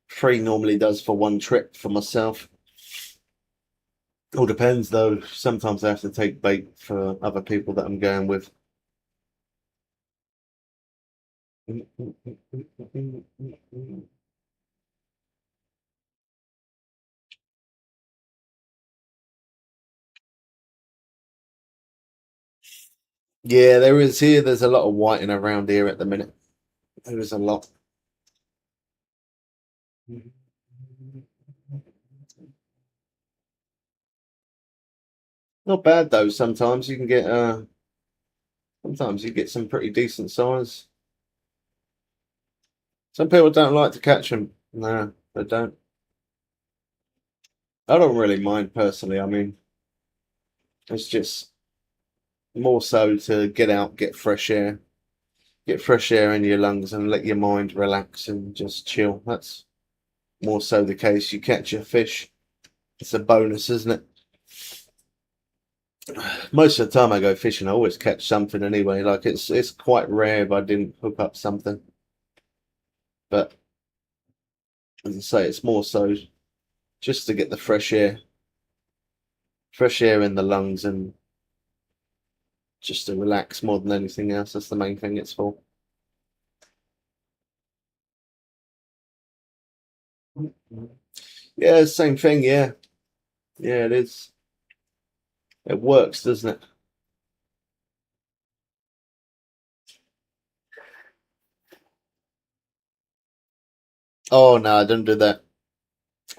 free normally does for one trip for myself. All depends though. Sometimes I have to take bait for other people that I'm going with. Yeah, there is here. There's a lot of whiting around here at the minute. There is a lot. Not bad though. Sometimes you can get sometimes you get some pretty decent size. Some people don't like to catch them. No, they don't. I don't really mind personally. I mean, it's just more so to get out, get fresh air in your lungs and let your mind relax and just chill. That's more so the case. You catch a fish, it's a bonus, isn't it? Most of the time I go fishing, I always catch something anyway. Like it's quite rare if I didn't hook up something. But as I say, it's more so just to get the fresh air in the lungs and just to relax more than anything else. That's the main thing it's for. Yeah, same thing. Yeah, yeah, it is. It works, doesn't it? Oh no, I don't do that.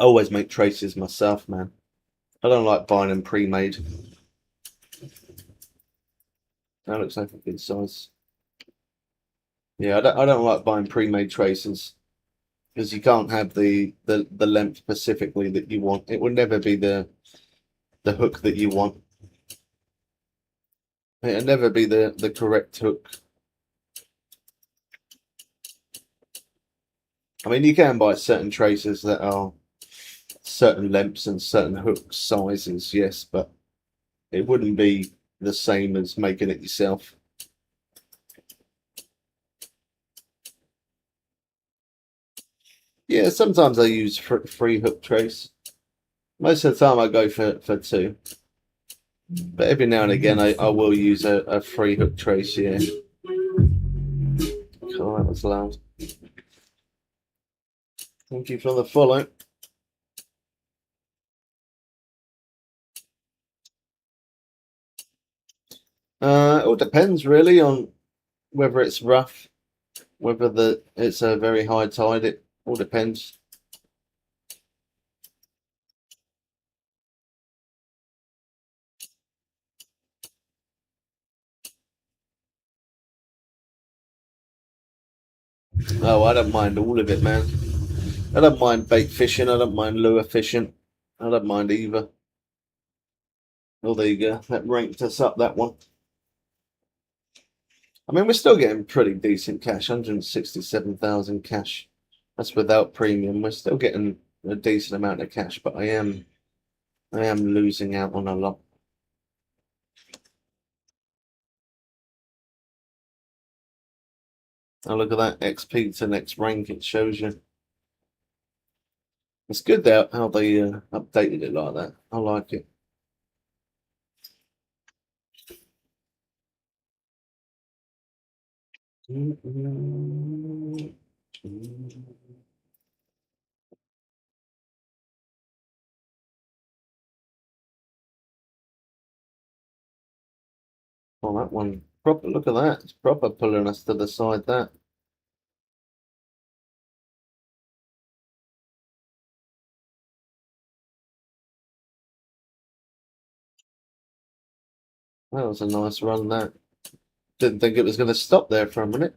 I always make traces myself, man. I don't like buying them pre-made. That looks like a good size. Yeah, I don't like buying pre-made traces because you can't have the length specifically that you want. It will never be the hook that you want. It'll never be the correct hook. I mean, you can buy certain traces that are certain lengths and certain hook sizes, yes, but it wouldn't be the same as making it yourself. Yeah, sometimes I use free hook trace. Most of the time I go for two. But every now and again I will use a free hook trace, yeah. Oh, that was loud. Thank you for the follow. It all depends really on whether it's rough, whether it's a very high tide. It all depends. Oh, I don't mind all of it, man. I don't mind bait fishing. I don't mind lure fishing. I don't mind either. Oh, there you go. That ranked us up, that one. I mean, we're still getting pretty decent cash, 167,000 cash. That's without premium. We're still getting a decent amount of cash, but I am losing out on a lot. Oh, look at that XP to next rank. It shows you. It's good how they updated it like that. I like it. Oh, that one. Proper. Look at that. It's proper pulling us to the side. That. That was a nice run. That. Didn't think it was going to stop there for a minute.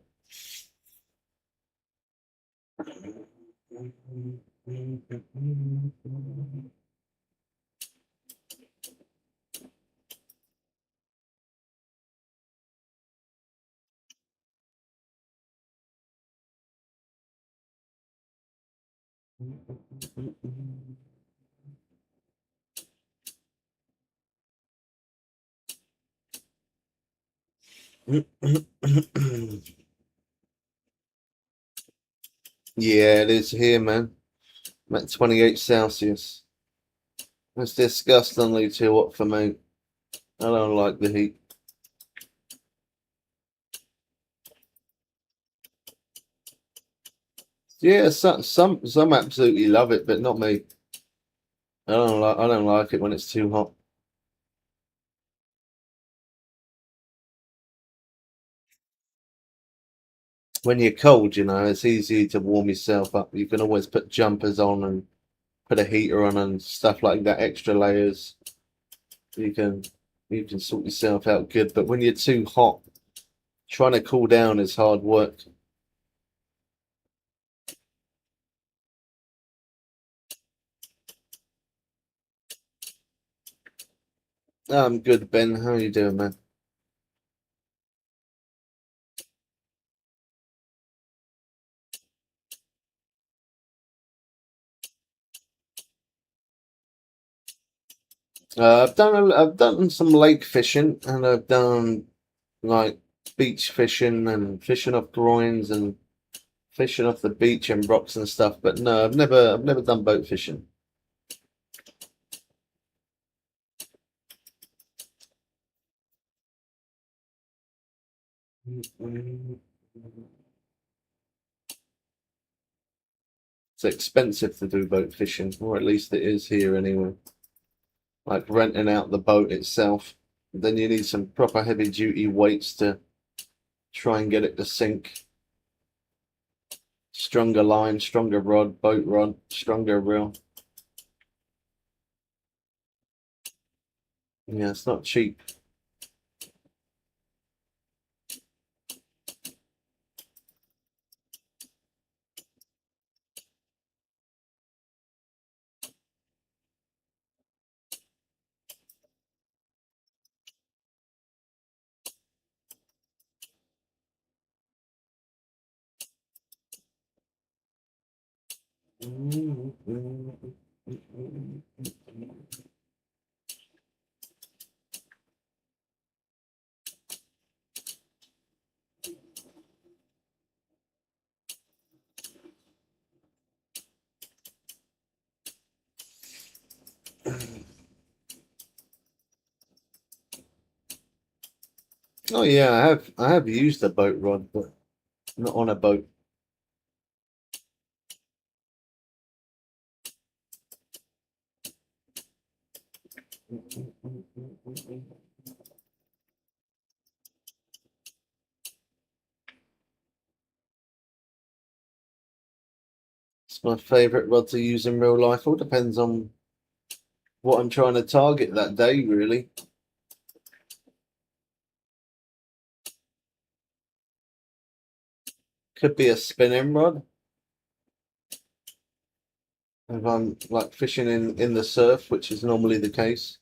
Yeah, it is here, man. I'm at 28 Celsius. It's disgustingly too hot for me. I don't like the heat. Yeah, some absolutely love it, but not me. I don't like it when it's too hot. When you're cold, you know, it's easy to warm yourself up. You can always put jumpers on and put a heater on and stuff like that, extra layers. You can you can sort yourself out good. But when you're too hot, trying to cool down is hard work. I'm good, Ben. How are you doing, man? I've done some lake fishing, and I've done like beach fishing and fishing off groins and fishing off the beach and rocks and stuff. But no, I've never done boat fishing. It's expensive to do boat fishing, or at least it is here anyway. Like renting out the boat itself. Then you need some proper heavy duty weights to try and get it to sink. Stronger line, stronger rod, boat rod, stronger reel. Yeah, it's not cheap. Oh yeah, I have used a boat rod, but not on a boat. It's my favourite rod to use in real life. All depends on what I'm trying to target that day, really. Could be a spinning rod. If I'm like fishing in the surf, which is normally the case.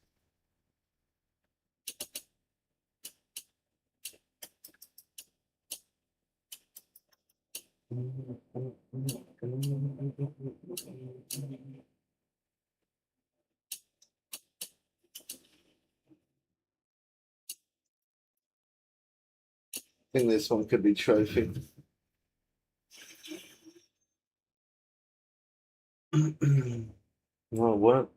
I think this one could be trophy. Well, work.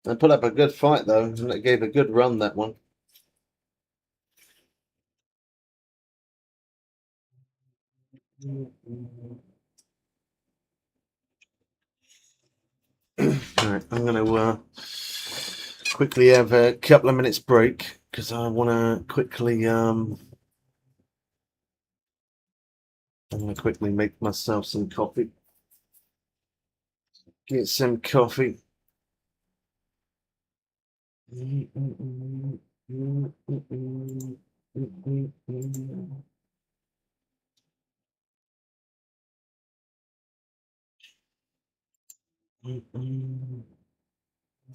I put up a good fight though, and it gave a good run, that one. Alright, I'm gonna quickly have a couple of minutes break because I wanna quickly I'm gonna quickly make myself some coffee. Get some coffee.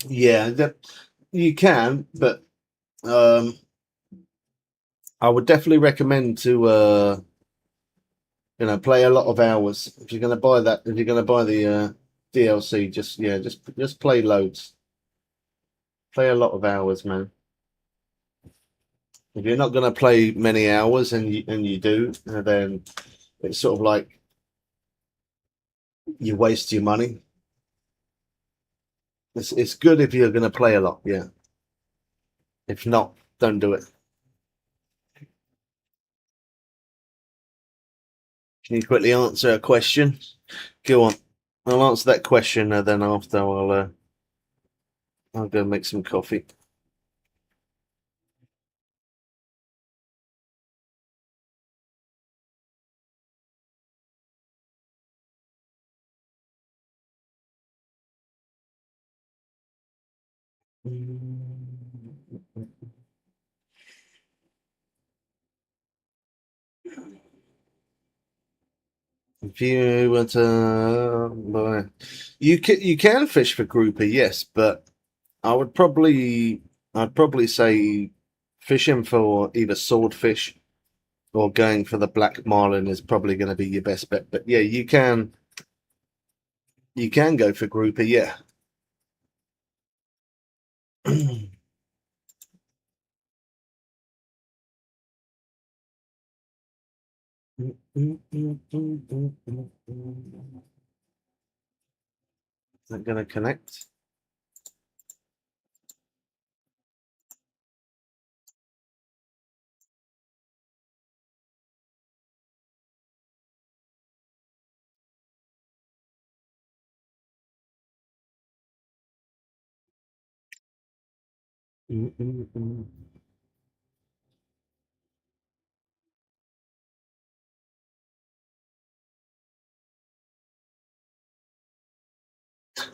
Yeah, that you can, but um, I would definitely recommend to play a lot of hours if you're gonna buy that. If you're gonna buy the DLC, just play loads. Play a lot of hours, man. If you're not gonna play many hours and you do, then it's sort of like you waste your money. It's good if you're gonna play a lot, yeah. If not, don't do it. Can you quickly answer a question? Go on. I'll answer that question, and then after I'll go make some coffee. If you were to, you can fish for grouper, yes, but I'd probably say fishing for either swordfish or going for the black marlin is probably going to be your best bet. But yeah, you can go for grouper, yeah. Is that going to connect?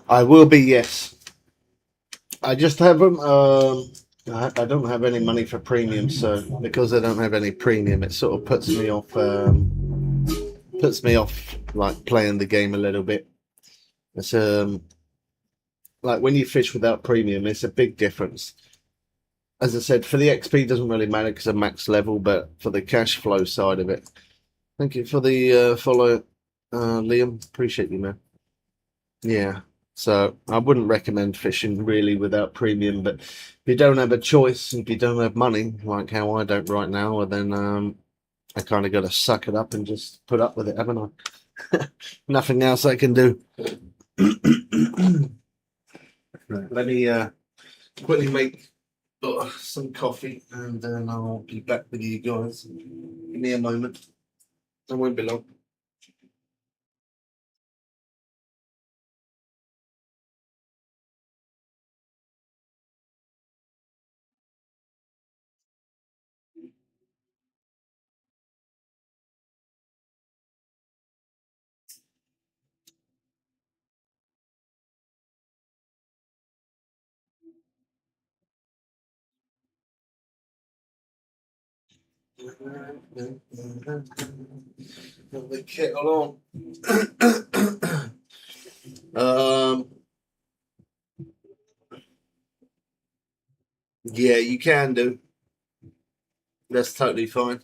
I will be, yes. I just haven't. I don't have any money for premium, so because I don't have any premium, it sort of puts me off. Puts me off like playing the game a little bit. It's like when you fish without premium, it's a big difference. As I said, for the XP doesn't really matter because I'm max level, but for the cash flow side of it, thank you for the follow, Liam. Appreciate you, man. Yeah. So I wouldn't recommend fishing really without premium, but if you don't have a choice, if you don't have money, like how I don't right now, well, then I kind of got to suck it up and just put up with it, haven't I? Nothing else I can do. Right, let me quickly make some coffee and then I'll be back with you guys. Give me a moment. I won't be long. Put the kettle on. Yeah, you can do. That's totally fine.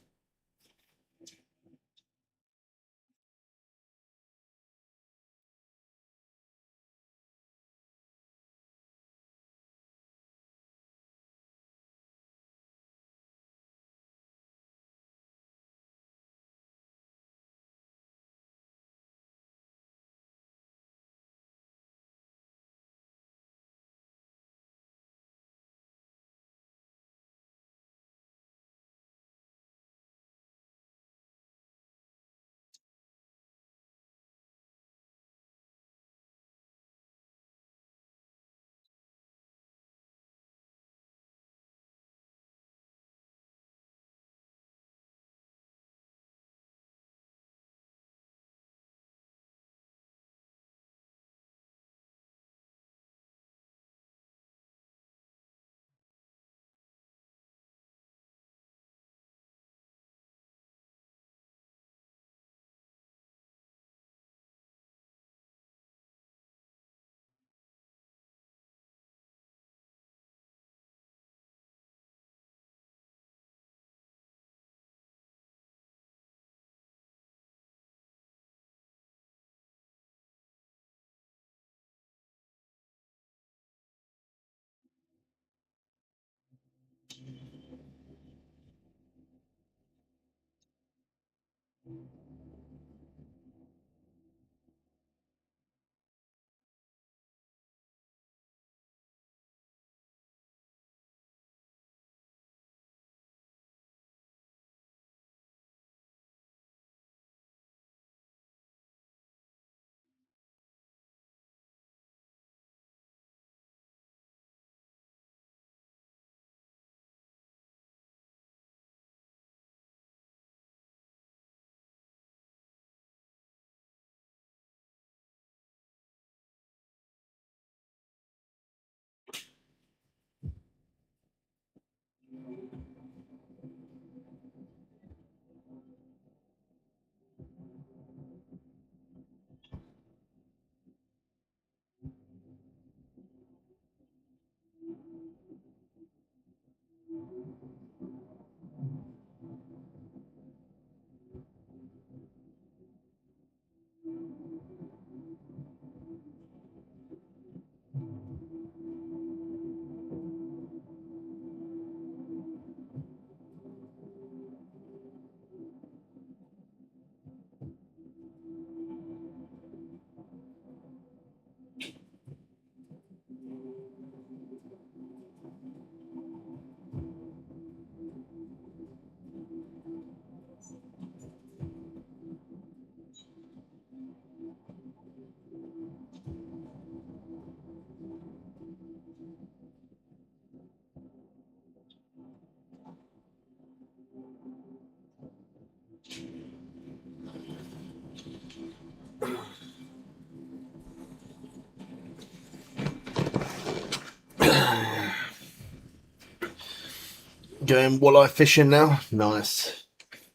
Going walleye fishing now. Nice.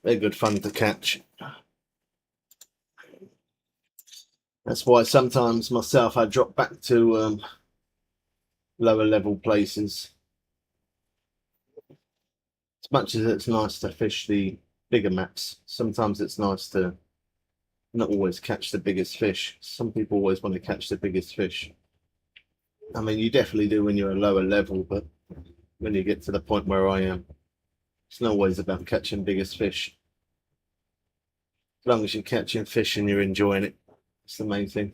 They're good fun to catch. That's why sometimes myself I drop back to lower level places. As much as it's nice to fish the bigger maps, sometimes it's nice to not always catch the biggest fish. Some people always want to catch the biggest fish. I mean, you definitely do when you're a lower level, but when you get to the point where I am, it's not always about catching biggest fish. As long as you're catching fish and you're enjoying it, it's the main thing.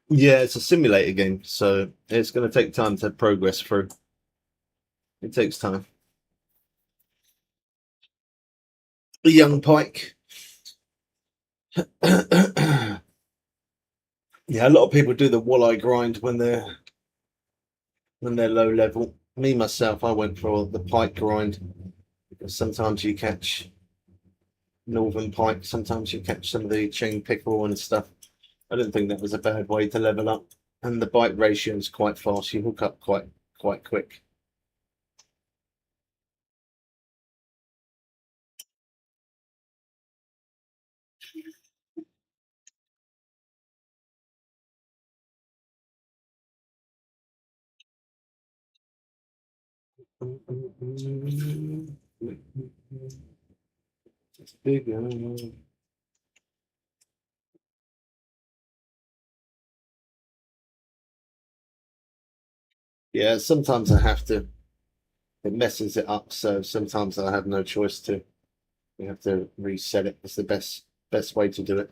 Yeah, it's a simulator game, so it's going to take time to progress through. It takes time. A young pike. Yeah, a lot of people do the walleye grind when they're low level. Me myself, I went for the pike grind because sometimes you catch northern pike, sometimes you catch some of the chain pickerel and stuff. I didn't think that was a bad way to level up, and the bite ratio is quite fast. You hook up quite quick. It's bigger. Yeah, sometimes I have to. It messes it up, so sometimes I have no choice to. We have to reset it. It's the best way to do it.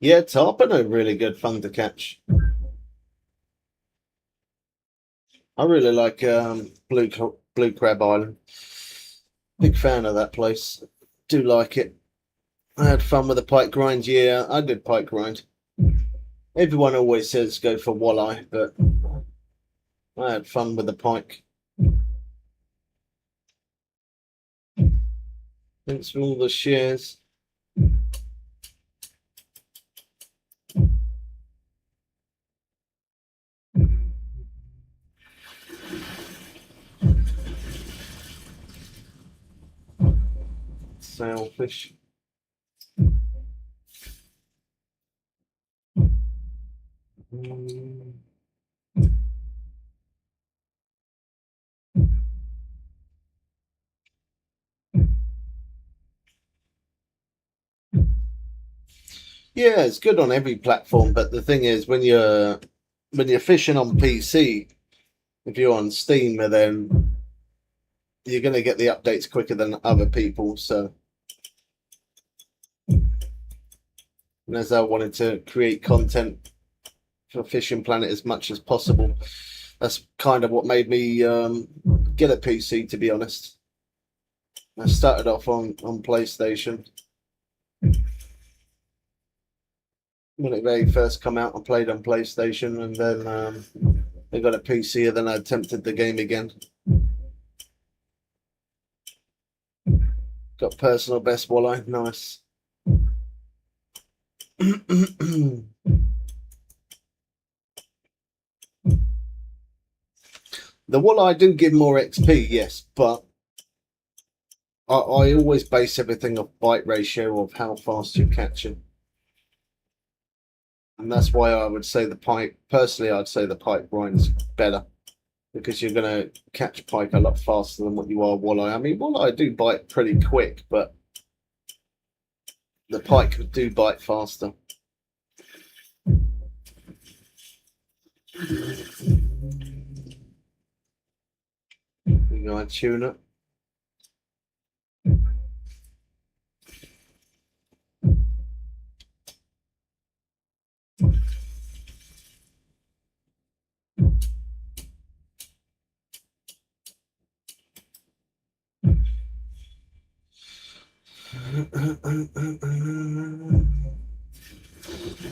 Yeah, tarpon are really good fun to catch. I really like Blue Crab Island. Big fan of that place. Do like it. I had fun with the pike grind. Yeah, I did pike grind. Everyone always says go for walleye, but I had fun with the pike. Thanks for all the shares. Sailfish. Yeah, it's good on every platform, but the thing is, when you're fishing on PC, if you're on Steam, then you're going to get the updates quicker than other people. So, and as I wanted to create content for Fishing Planet as much as possible, that's kind of what made me get a PC. To be honest, I started off on PlayStation. When it very first come out, I played on PlayStation, and then I got a PC, and then I attempted the game again. Got personal best walleye, nice. The walleye do give more XP, yes, but I always base everything off bite ratio of how fast you're catching. And that's why I would say the pike, personally, I'd say the pike grind's better because you're going to catch pike a lot faster than what you are walleye. I mean, walleye do bite pretty quick, but the pike do bite faster. We go and tuna.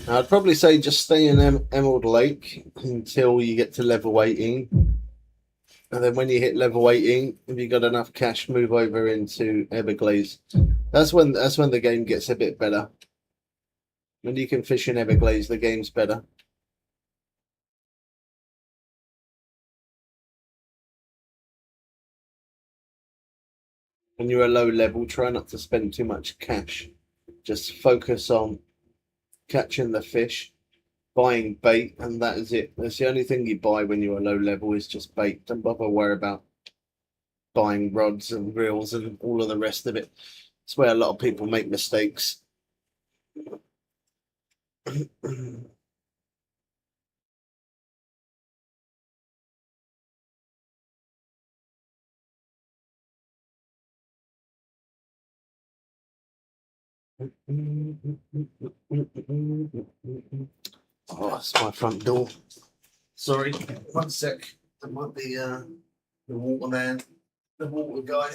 I'd probably say just stay in Emerald Lake until you get to level 18. And then when you hit level 18, if you got enough cash, move over into Everglades. That's when the game gets a bit better. When you can fish in Everglades, the game's better. When you're a low level, try not to spend too much cash. Just focus on catching the fish, buying bait, and that is it. That's the only thing you buy when you're a low level is just bait. Don't bother worry about buying rods and reels and all of the rest of it. It's where a lot of people make mistakes. Oh, that's my front door. Sorry, 1 sec. That might be the waterman, the water guy.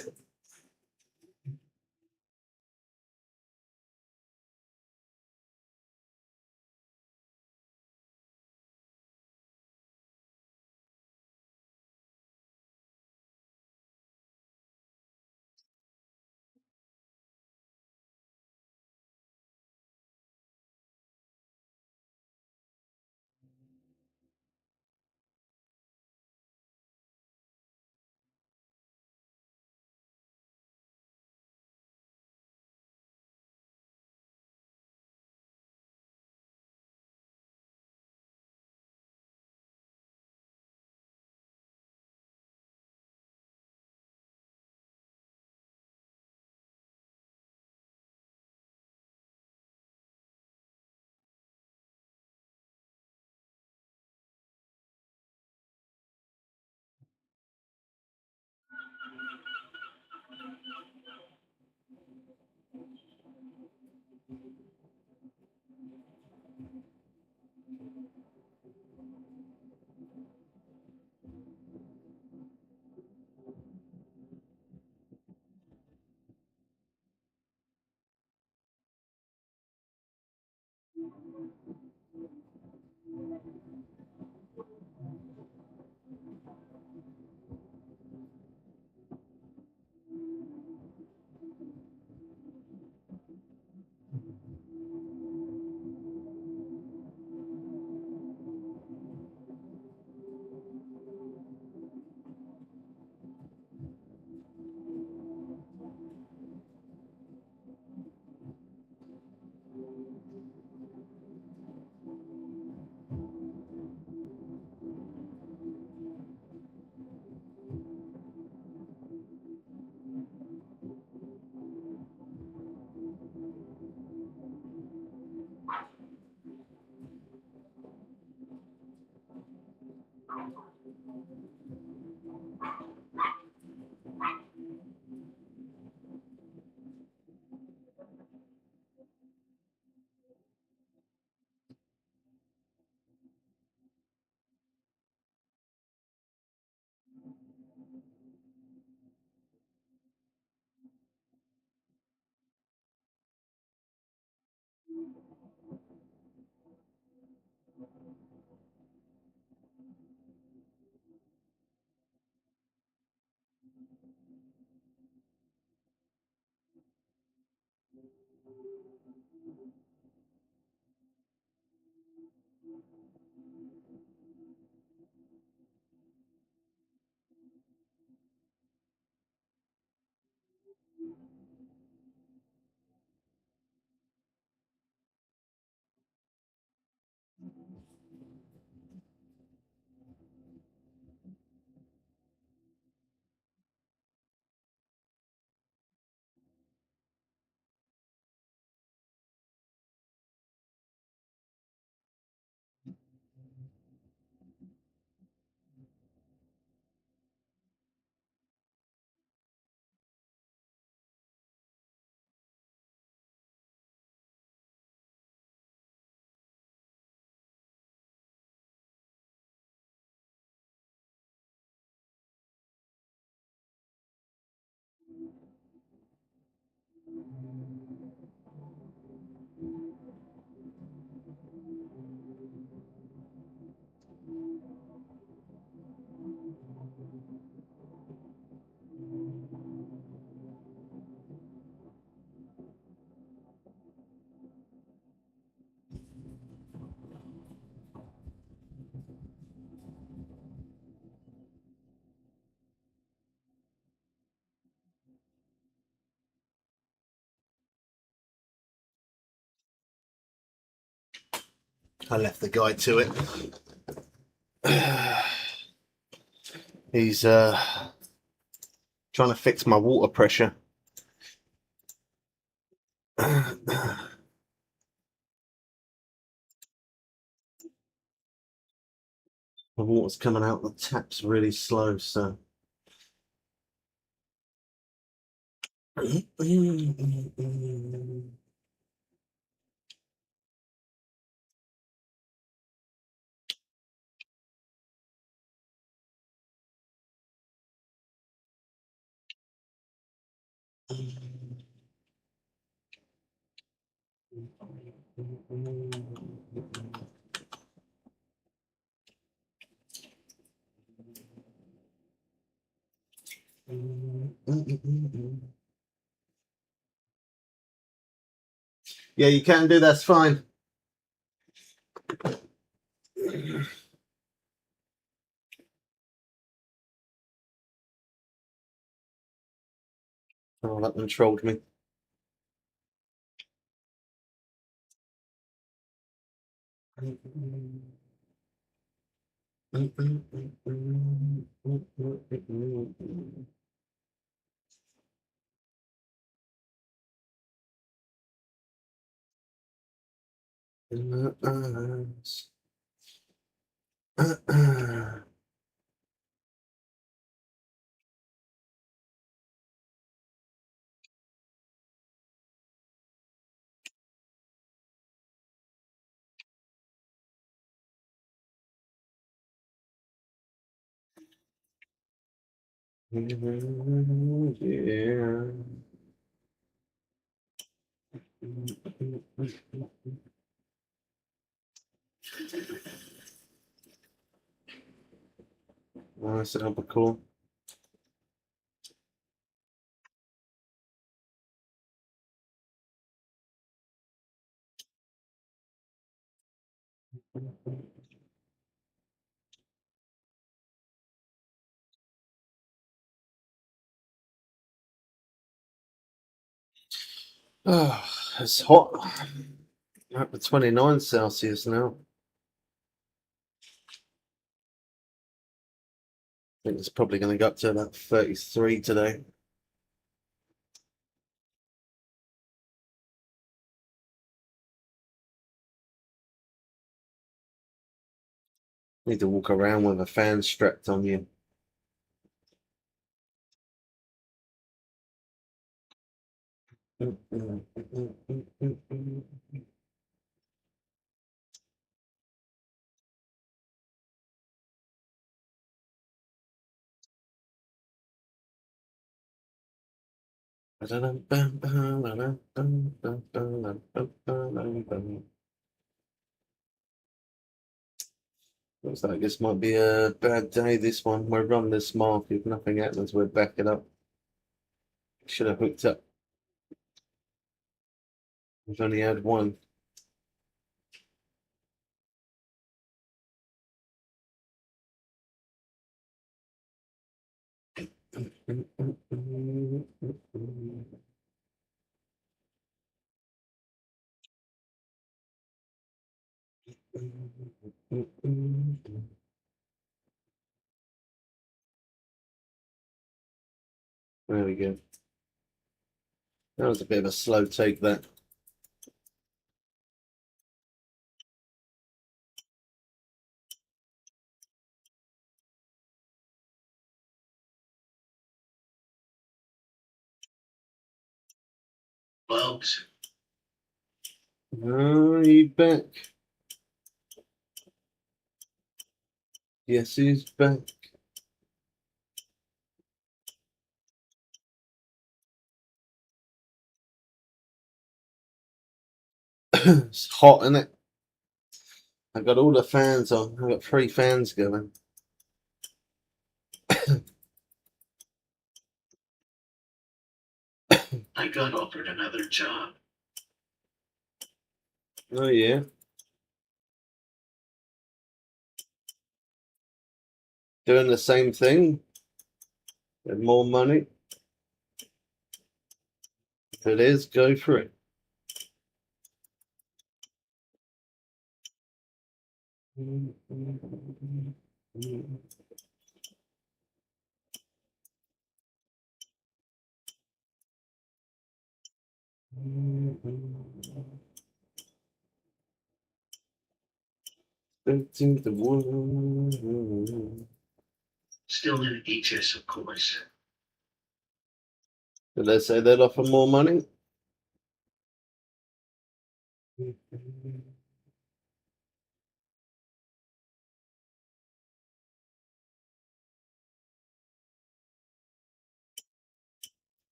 I left the guy to it. He's trying to fix my water pressure. The water's coming out the tap's really slow, so yeah, you can do, that's fine. Oh, that one trolled me. Yeah. Nice, that'll be cool. Oh, it's hot. Up to 29 Celsius now. I think it's probably going to go up to about 33 today. Need to walk around with a fan strapped on you. Looks like this might be a bad day, this one. We're run this mark. If nothing happens, we'll back it up. Should have hooked up. We've only had one. There we go. That was a bit of a slow take, that. Bugs. Oh, he back. Yes, he's back. It's hot, isn't it? I've got all the fans on. I've got 3 fans going. I got offered another job. Oh, yeah. Doing the same thing with more money. If it is, go for it. Into the world. Still in HS, of course. Did they say they'd offer more money?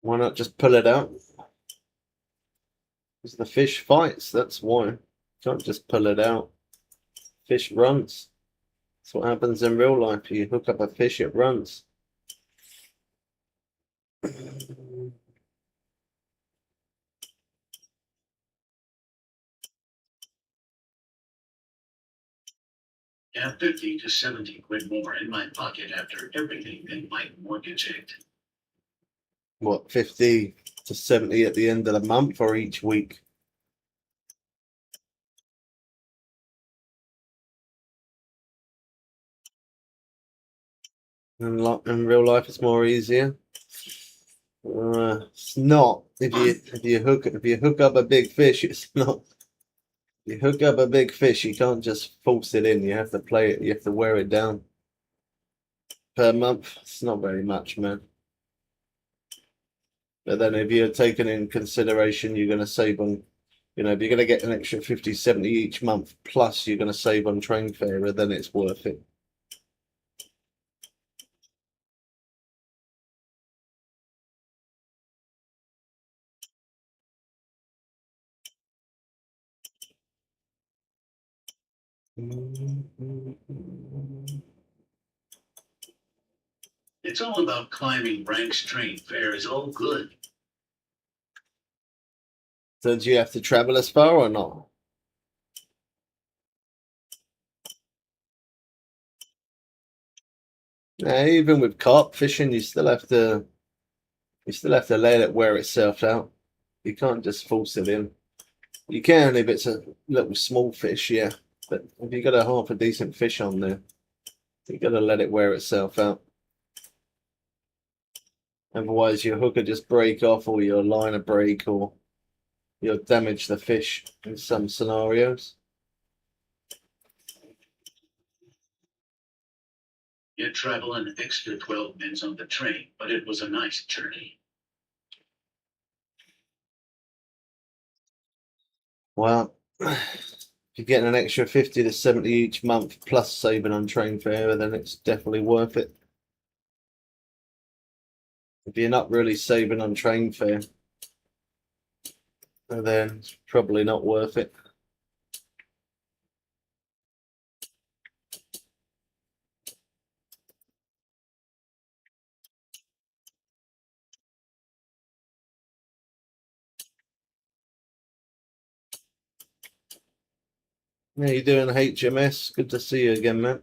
Why not just pull it out? Because the fish fights, that's why. Can't just pull it out. Fish runs. That's what happens in real life. You hook up a fish, it runs. Have 50 to 70 quid more in my pocket after everything in my mortgage hit. What, 50 to 70 at the end of the month or each week? In real life, it's more easier. It's not. If you hook up a big fish, it's not. You hook up a big fish, you can't just force it in. You have to play it. You have to wear it down. Per month, it's not very much, man. But then if you're taking in consideration, you're going to save on, if you're going to get an extra 50, 70 each month, plus you're going to save on train fare, then it's worth it. It's all about climbing ranks. Train fare is all good. So do you have to travel as far or not? Yeah, even with carp fishing, you still have to let it wear itself out. You can't just force it in. You can if it's a little small fish, yeah. But if you got a half a decent fish on there, you got to let it wear itself out. Otherwise, your hook will just break off, or your line will break, or you'll damage the fish in some scenarios. You travel an extra 12 minutes on the train, but it was a nice journey. Well, if you're getting an extra 50 to 70 each month plus saving on train fare, then it's definitely worth it. If you're not really saving on train fare, then it's probably not worth it. Yeah, you doing HMS? Good to see you again, man.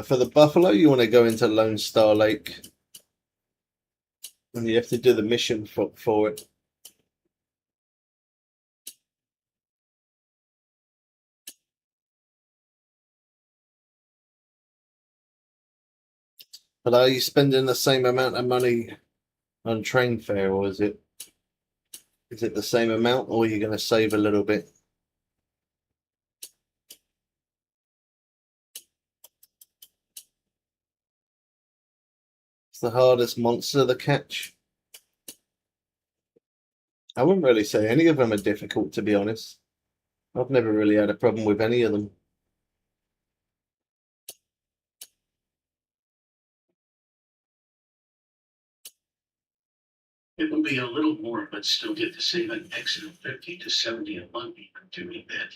For the buffalo, you want to go into Lone Star Lake, and you have to do the mission for it. But are you spending the same amount of money on train fare, or is it the same amount, or are you going to save a little bit? It's the hardest monster to catch. I wouldn't really say any of them are difficult, to be honest. I've never really had a problem with any of them. It will be a little more, but still get to save an excellent 50 to 70 a month even doing that.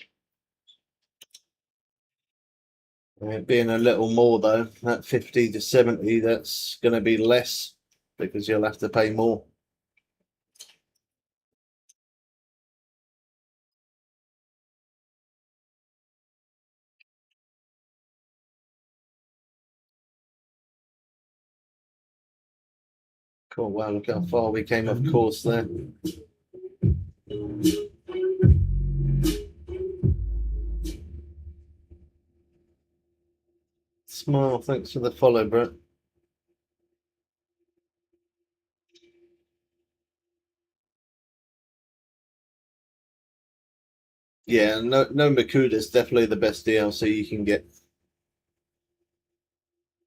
It being a little more though, that 50 to 70, that's going to be less because you'll have to pay more. Cool, wow, look how far we came off course there. Smile, thanks for the follow, Brett. Yeah, no Makuda is definitely the best DLC you can get.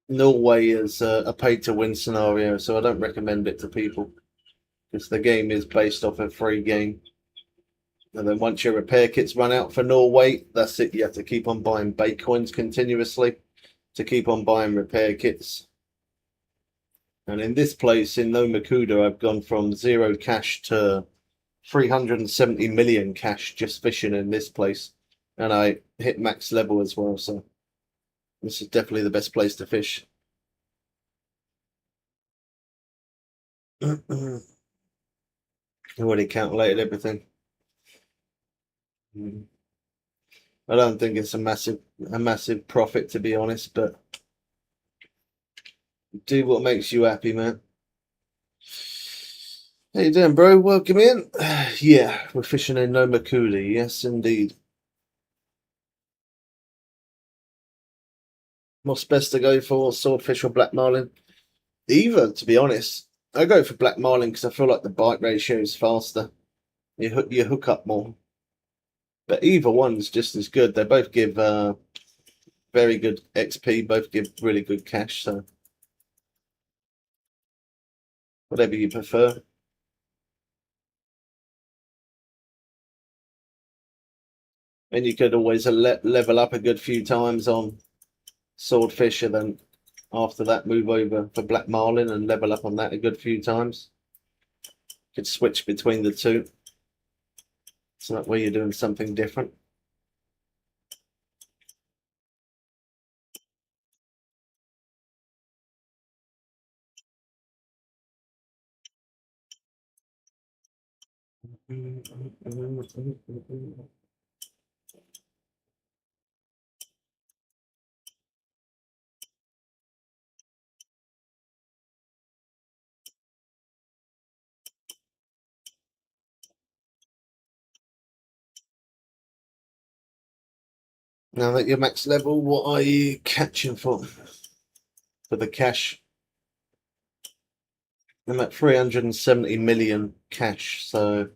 Norway is a pay-to-win scenario, so I don't recommend it to people because the game is based off a free game. And then once your repair kits run out for Norway, that's it. You have to keep on buying Baitcoins continuously to keep on buying repair kits. And in this place, in No Makuda, I've gone from 0 cash to 370 million cash just fishing in this place. And I hit max level as well, so this is definitely the best place to fish. I already calculated everything. I don't think it's a massive profit, to be honest, but do what makes you happy, man. How you doing, bro? Welcome in. Yeah, we're fishing in No Makuda. Yes, indeed. What's best to go for, swordfish or black marlin? Either, to be honest. I go for black marlin because I feel like the bite ratio is faster. You hook up more. But either one's just as good. They both give very good XP. Both give really good cash. So whatever you prefer. And you could always level up a good few times on swordfish, and then after that move over for black marlin and level up on that a good few times. You could switch between the two. So that way you're doing something different. Now that you're max level, what are you catching for the cash? I'm at 370 million cash, so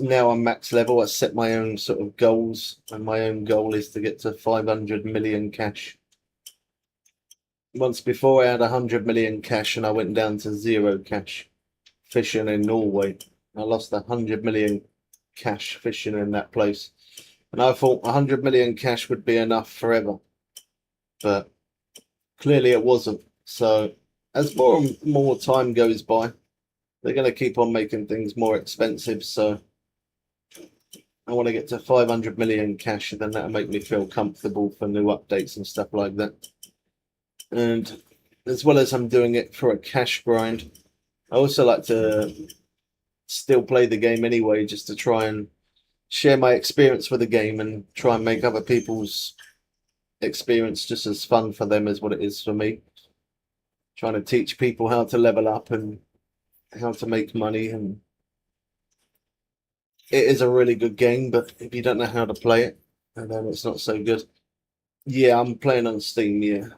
now I'm max level. I set my own sort of goals, and my own goal is to get to 500 million cash. Once before, I had 100 million cash, and I went down to 0 cash fishing in Norway. I lost 100 million cash fishing in that place, and I thought 100 million cash would be enough forever, but clearly it wasn't. So as more and more time goes by, they're going to keep on making things more expensive. So I want to get to 500 million cash, and then that'll make me feel comfortable for new updates and stuff like that. And as well as I'm doing it for a cash grind, I also like to still play the game anyway, just to try and share my experience with the game and try and make other people's experience just as fun for them as what it is for me. Trying to teach people how to level up and how to make money, and it is a really good game, but if you don't know how to play it, then it's not so good. Yeah, I'm playing on Steam, yeah.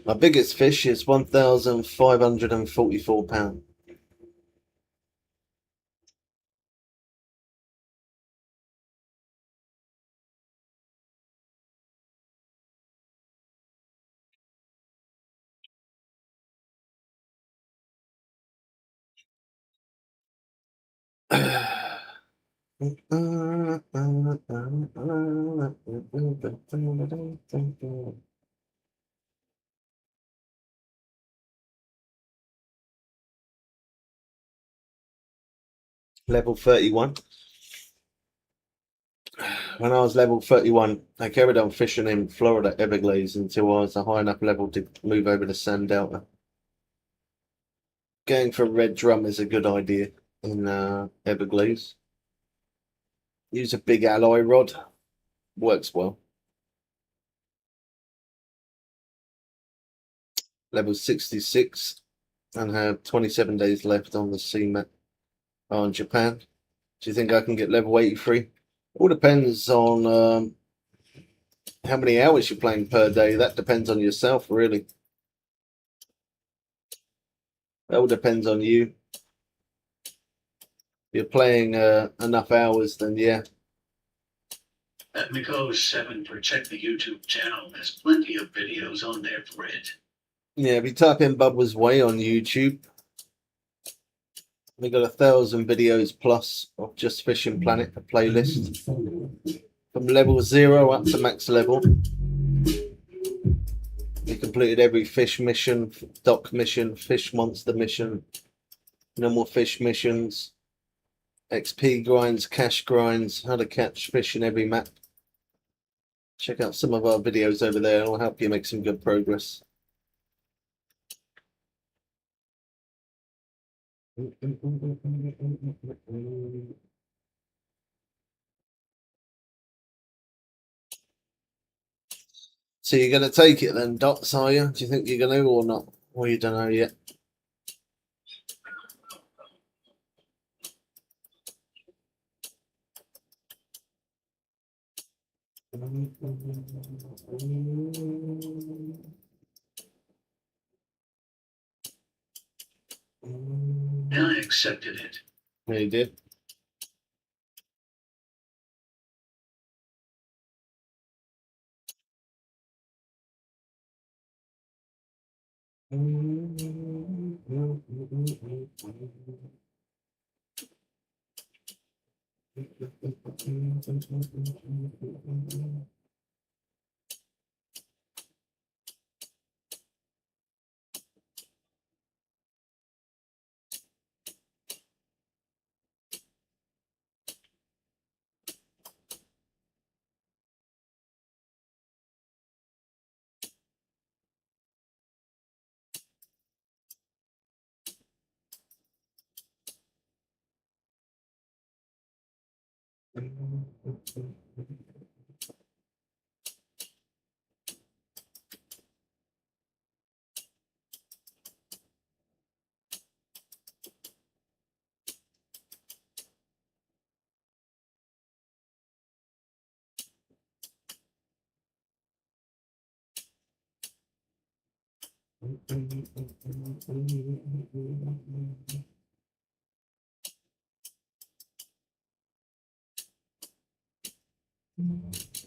My biggest fish is 1,544 pounds. Level 31. When I was level 31, I carried on fishing in Florida Everglades until I was a high enough level to move over to Sand Delta. Going for red drum is a good idea in Everglades. Use a big alloy rod. Works well. Level 66 and have 27 days left on the CMAT on Japan. Do you think I can get level 83? All depends on how many hours you're playing per day. That depends on yourself, really. That all depends on you. If you're playing enough hours, then yeah. At Miko7 for check the YouTube channel. There's plenty of videos on there for it. Yeah, if you type in Bubba's Way on YouTube, we got 1,000 videos plus of just Fishing Planet, a playlist. From level 0 up to max level. We completed every fish mission, dock mission, fish monster mission, normal fish missions, XP grinds, cash grinds, how to catch fish in every map. Check out some of our videos over there. It'll help you make some good progress. So you're going to take it then, Dots, are you? Do you think you're going to or not? Or you don't know yet? And I accepted it. Yeah, you did.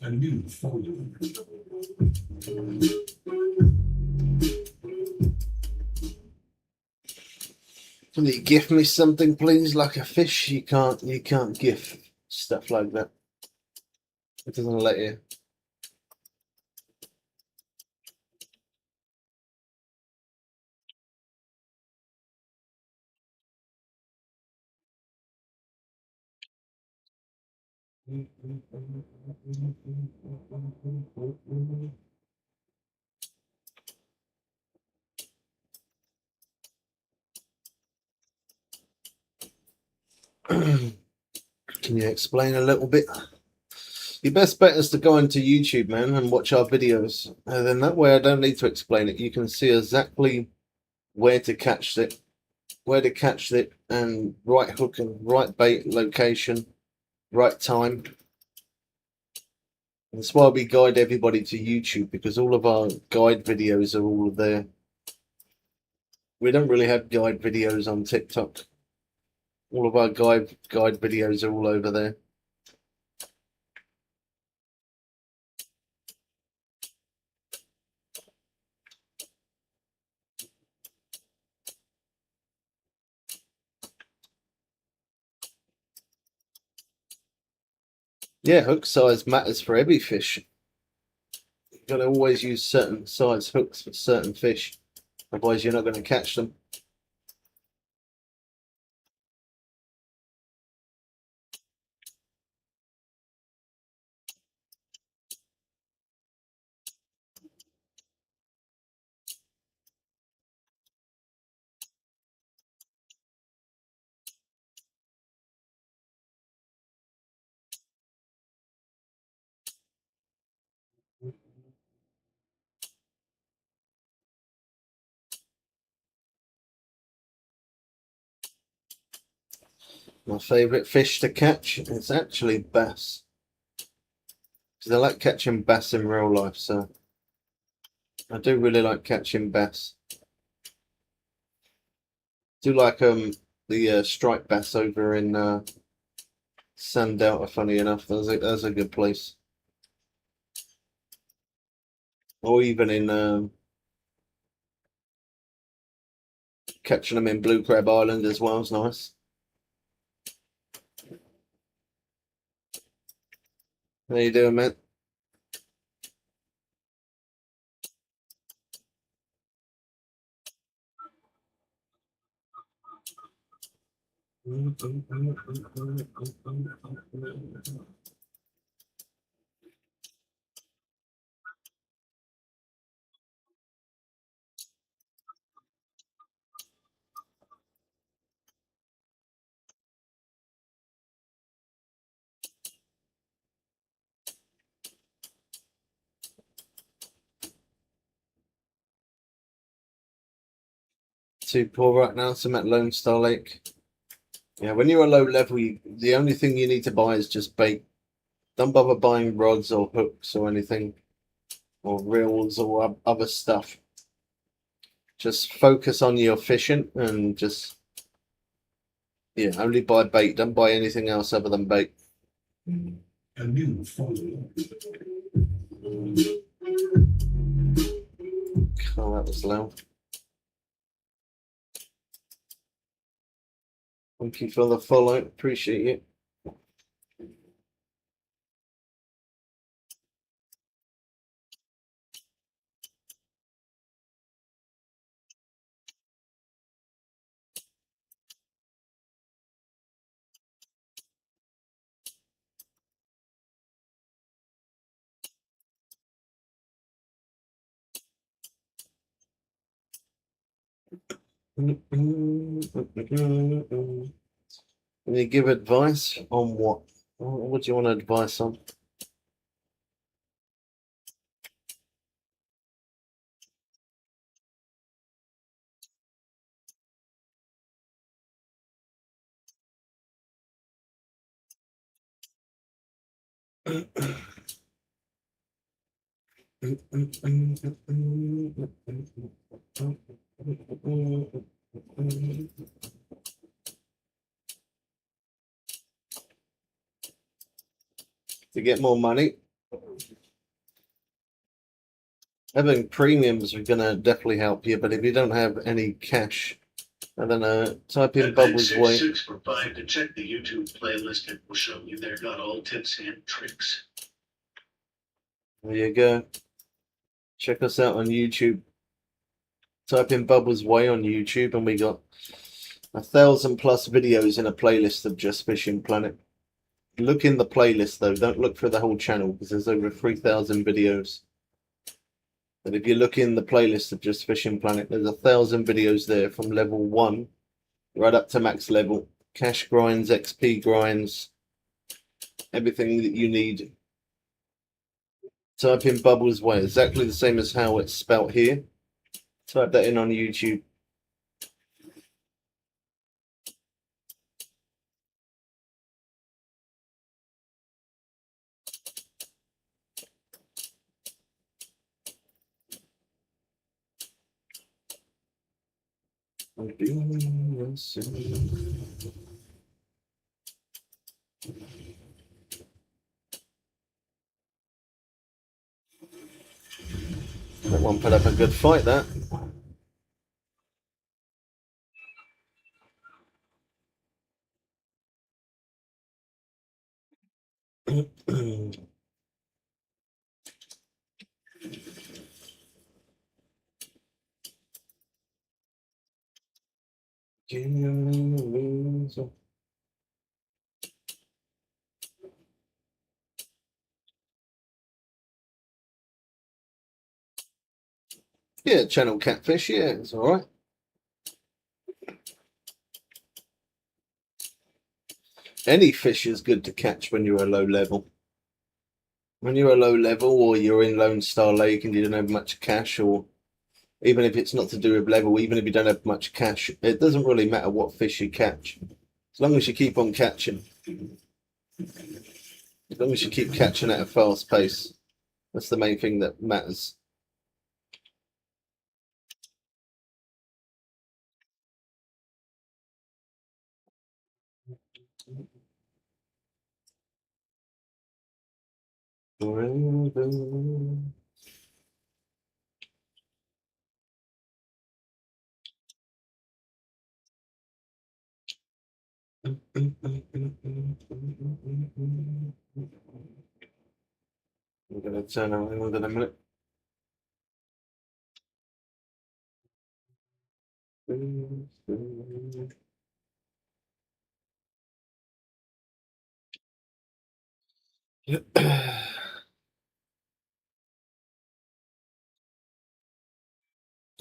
A new folder. Can you gift me something, please? Like a fish? You can't gift stuff like that. It doesn't let you. Can you explain a little bit? Your best bet is to go into YouTube, man, and watch our videos. And then that way I don't need to explain it. You can see exactly where to catch it, and right hook and right bait location, right time. That's why we guide everybody to YouTube, because all of our guide videos are all there. We don't really have guide videos on TikTok. All of our guide videos are all over there. Yeah, hook size matters for every fish. You've got to always use certain size hooks for certain fish, otherwise you're not going to catch them. My favourite fish to catch is actually bass. Because I like catching bass in real life, so I do really like catching bass. Do like the striped bass over in Sand Delta, funny enough. That's a good place. Or even in catching them in Blue Crab Island as well is nice. How you doing, mate? Too poor right now, so I'm at Lone Star Lake. Yeah, when you're a low level, the only thing you need to buy is just bait. Don't bother buying rods or hooks or anything, or reels or other stuff. Just focus on your fishing and just, yeah, only buy bait. Don't buy anything else other than bait. A new follower. Oh, that was loud. Thank you for the follow. Appreciate it. Can you give advice on what? What do you want advice on? To get more money, having premiums are gonna definitely help you. But if you don't have any cash, I don't know. Type in Bubbles Way. 6 for 5 to check the YouTube playlist. It will show you there got all tips and tricks. There you go. Check us out on YouTube. Type in Bubbles Way on YouTube, and we got 1,000+ videos in a playlist of just Fishing Planet. Look in the playlist though. Don't look for the whole channel because there's over 3,000 videos. But if you look in the playlist of just Fishing Planet, there's 1,000 videos there from level 1 right up to max level. Cash grinds, XP grinds, everything that you need. Type in Bubbles Way, exactly the same as how it's spelt here. Type that in on YouTube. That one put up a good fight, that. Yeah, channel catfish, yeah, it's alright. Any fish is good to catch when you're a low level. When you're a low level or you're in Lone Star Lake and you don't have much cash, or even if it's not to do with level, even if you don't have much cash, it doesn't really matter what fish you catch. As long as you keep on catching. As long as you keep catching at a fast pace. That's the main thing that matters. We're going to turn around in a minute.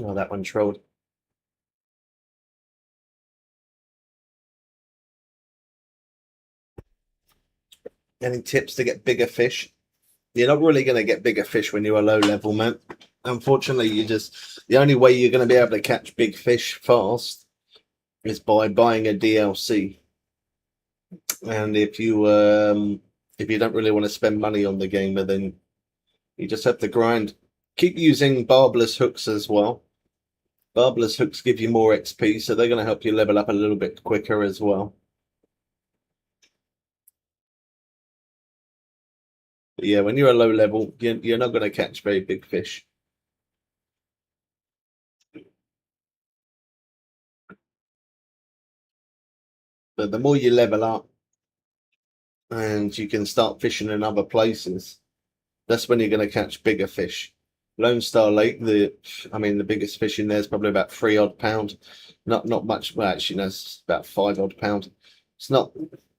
Oh, that one trolled. Any tips to get bigger fish? You're not really going to get bigger fish when you're a low level, man. Unfortunately, the only way you're going to be able to catch big fish fast is by buying a DLC. And if you don't really want to spend money on the game, then you just have to grind. Keep using barbless hooks as well. Barbless hooks give you more XP, so they're going to help you level up a little bit quicker as well. But yeah, when you're a low level, you're not going to catch very big fish. But the more you level up and you can start fishing in other places, that's when you're going to catch bigger fish. Lone Star Lake, the biggest fish in there is probably about 3 odd pound. Not much. Well, actually, no, it's about 5 odd pound. It's not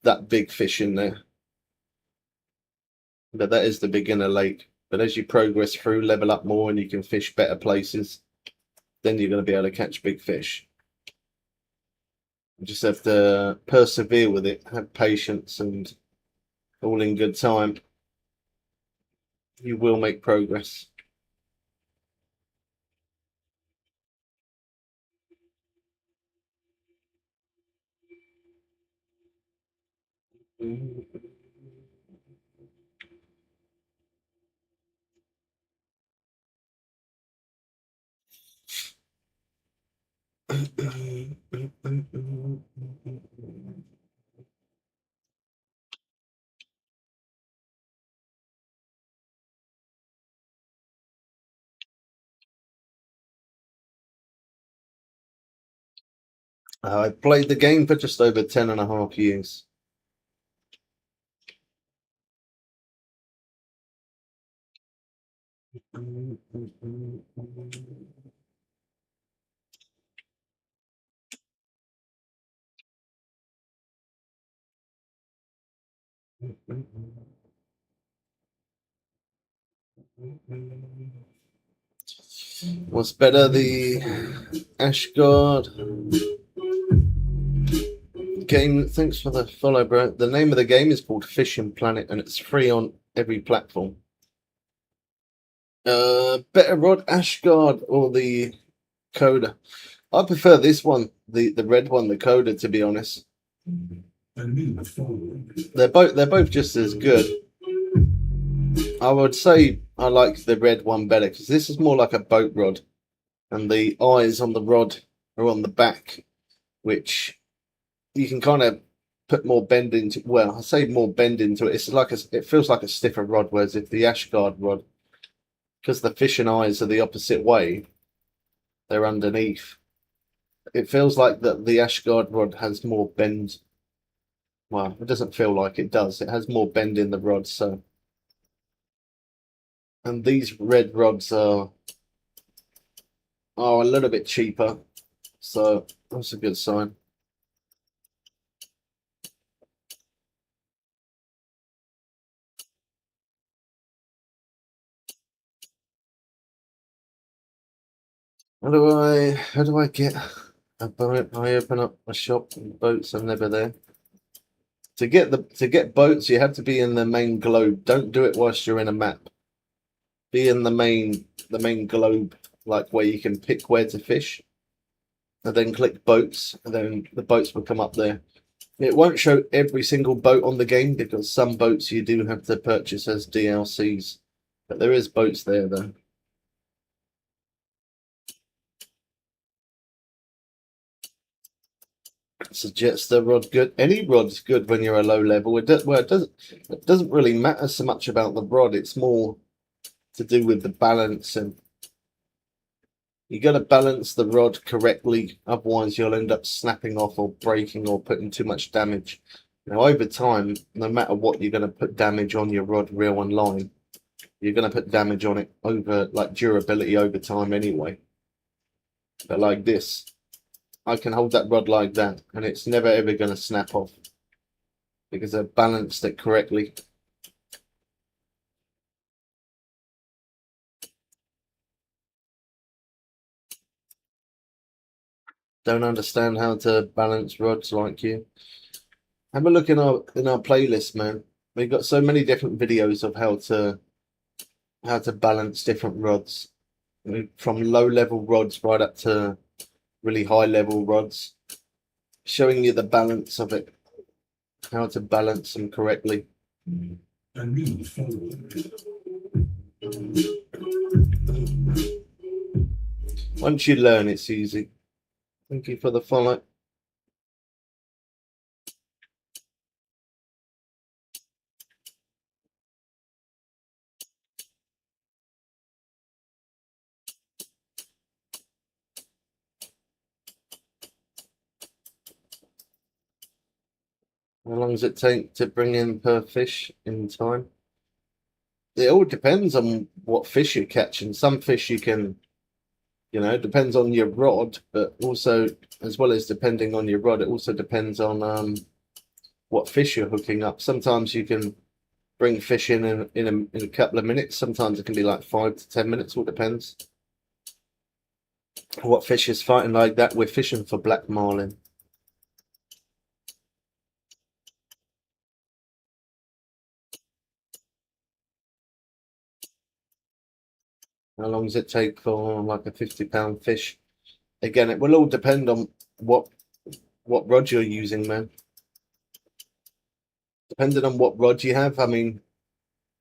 that big fish in there. But that is the beginner lake. But as you progress through, level up more, and you can fish better places, then you're going to be able to catch big fish. You just have to persevere with it, have patience, and all in good time, you will make progress. I played the game for just over 10.5 years. What's better, the Ashguard game? Thanks for the follow, bro. The name of the game is called Fishing Planet, and it's free on every platform. Better rod, Ashguard or the Coda? I prefer this one, the red one, the Coda, to be honest. They're both just as good. I would say I like the red one better because this is more like a boat rod, and the eyes on the rod are on the back, which you can kind of put more bend into. Well, I say more bend into it. It's like it feels like a stiffer rod, whereas if the Ashguard rod, because the fishing eyes are the opposite way, they're underneath. It feels like that the Ashguard rod has more bend. Well, it doesn't feel like it does. It has more bend in the rod, so. And these red rods are a little bit cheaper, so that's a good sign. How do I get a boat? I open up a shop and boats are never there. To get boats, you have to be in the main globe. Don't do it whilst you're in a map. Be in the main globe, like where you can pick where to fish, and then click boats, and then the boats will come up there. It won't show every single boat on the game because some boats you do have to purchase as DLCs, but there is boats there though. So Jetster rod good. Any rod's good when you're a low level. It doesn't really matter so much about the rod. It's more to do with the balance, and you got to balance the rod correctly. Otherwise, you'll end up snapping off or breaking or putting too much damage. Now, over time, no matter what, you're going to put damage on your rod, reel, and line. You're going to put damage on it over, like durability over time anyway. But like this, I can hold that rod like that, and it's never ever going to snap off because I've balanced it correctly. Don't understand how to balance rods like you. Have a look in our playlist, man. We've got so many different videos of how to balance different rods, from low level rods right up to really high level rods, showing you the balance of it, how to balance them correctly. A new follower. Once you learn, it's easy. Thank you for the follow. How long does it take to bring in per fish in time? It all depends on what fish you're catching. Some fish you can, depends on your rod, but also, as well as depending on your rod, it also depends on what fish you're hooking up. Sometimes you can bring fish in a couple of minutes. Sometimes it can be like 5 to 10 minutes. All depends what fish is fighting like that. We're fishing for black marlin. How long does it take for like a 50-pound fish? Again, it will all depend on what rod you're using, man. Depending on what rod you have, I mean,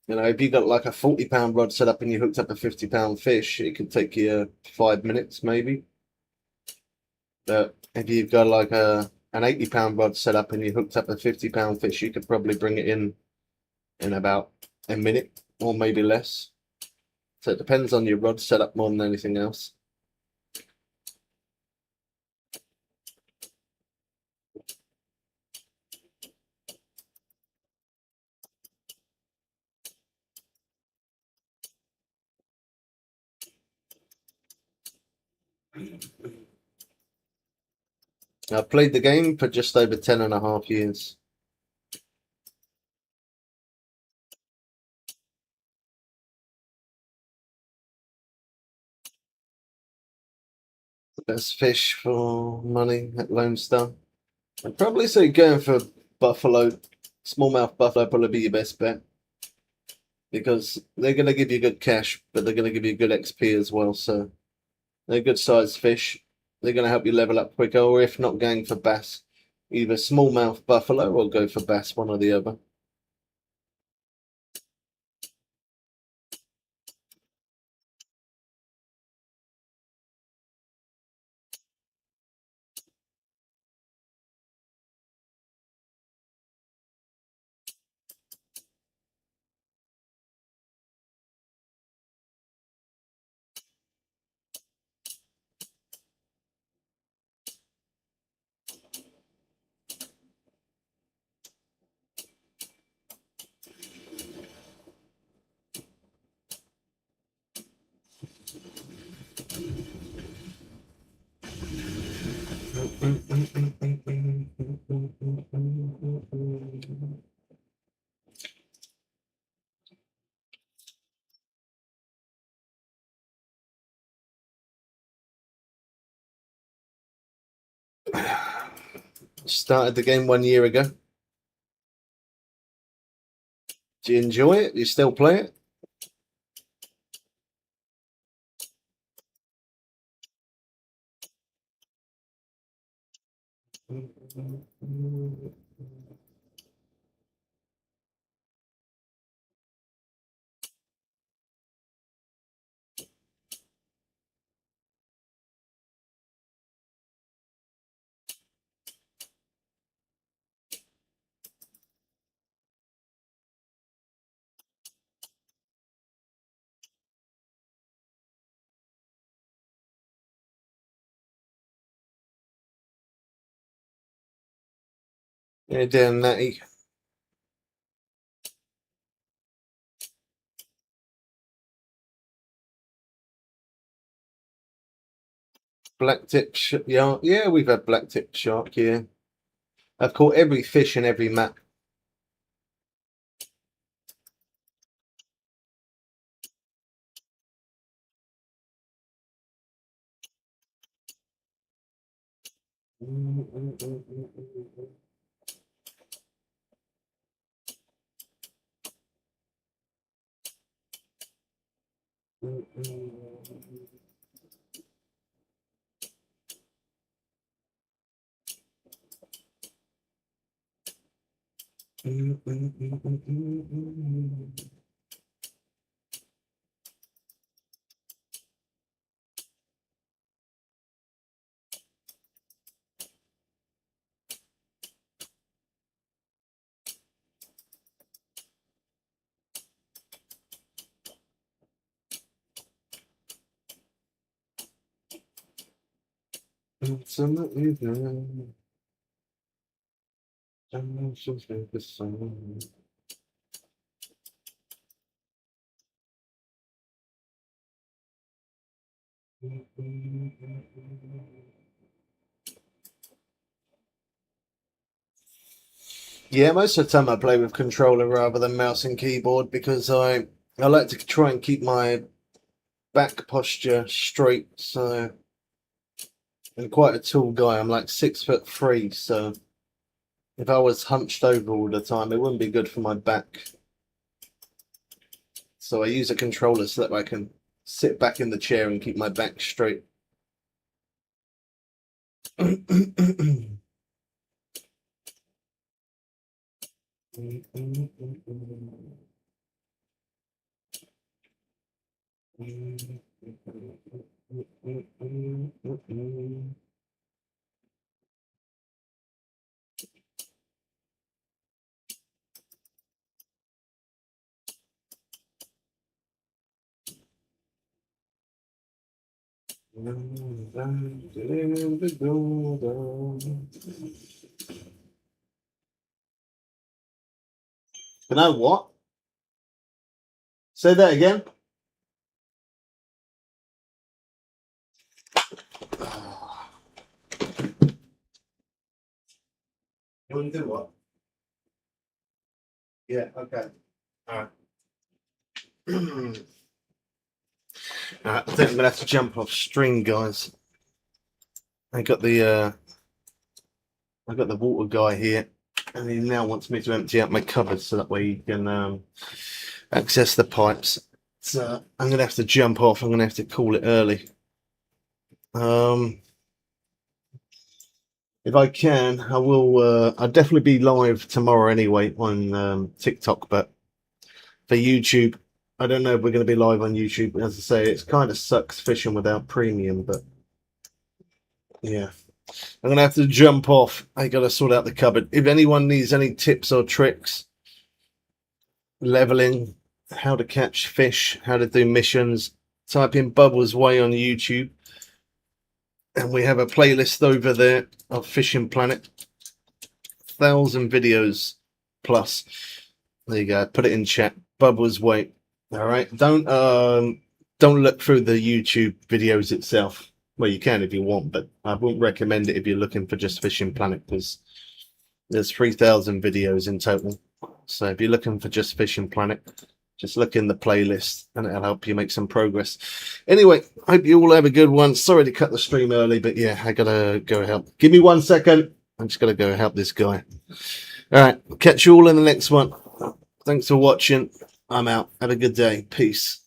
if you got like a 40-pound rod set up and you hooked up a 50-pound fish, it could take you 5 minutes maybe. But if you've got like an 80-pound rod set up and you hooked up a 50-pound fish, you could probably bring it in about a minute or maybe less. So it depends on your rod setup more than anything else. I've played the game for just over 10.5 years. The best fish for money at Lone Star. I'd probably say going for buffalo, smallmouth buffalo, probably be your best bet, because they're going to give you good cash, but they're going to give you good XP as well. So they're good sized fish. They're going to help you level up quicker, or if not, going for bass, either smallmouth buffalo or go for bass, one or the other. Started the game 1 year ago. Do you enjoy it? Do you still play it? Yeah, damn natty. Black tip yeah, yeah, we've had black tip shark, yeah. I've caught every fish in every map. Yeah, most of the time I play with controller rather than mouse and keyboard because I like to try and keep my back posture straight. So I'm quite a tall guy. I'm like 6'3", so if I was hunched over all the time, it wouldn't be good for my back. So I use a controller so that I can sit back in the chair and keep my back straight. You know what? Say that again. You want to do what? Yeah, okay. Alright. I think I'm gonna have to jump off string, guys. I got the water guy here, and he now wants me to empty out my cupboard so that way he can access the pipes. So I'm gonna have to jump off. I'm gonna have to call it early. If I can, I will. I'll definitely be live tomorrow anyway on TikTok, but for YouTube, I don't know if we're going to be live on YouTube. As I say, it kind of sucks fishing without premium, but yeah, I'm going to have to jump off. I got to sort out the cupboard. If anyone needs any tips or tricks, leveling, how to catch fish, how to do missions, type in Bubbles Way on YouTube. And we have a playlist over there of Fishing Planet. 1,000 videos plus. There you go. Put it in chat. Bubbles Way. All right. Don't look through the YouTube videos itself. Well, you can if you want, but I wouldn't recommend it if you're looking for just Fishing Planet because there's 3,000 videos in total. So if you're looking for just Fishing Planet, just look in the playlist and it'll help you make some progress. Anyway, hope you all have a good one. Sorry to cut the stream early, but yeah, I gotta go help. Give me 1 second. I'm just gonna go help this guy. All right, catch you all in the next one. Thanks for watching. I'm out. Have a good day. Peace.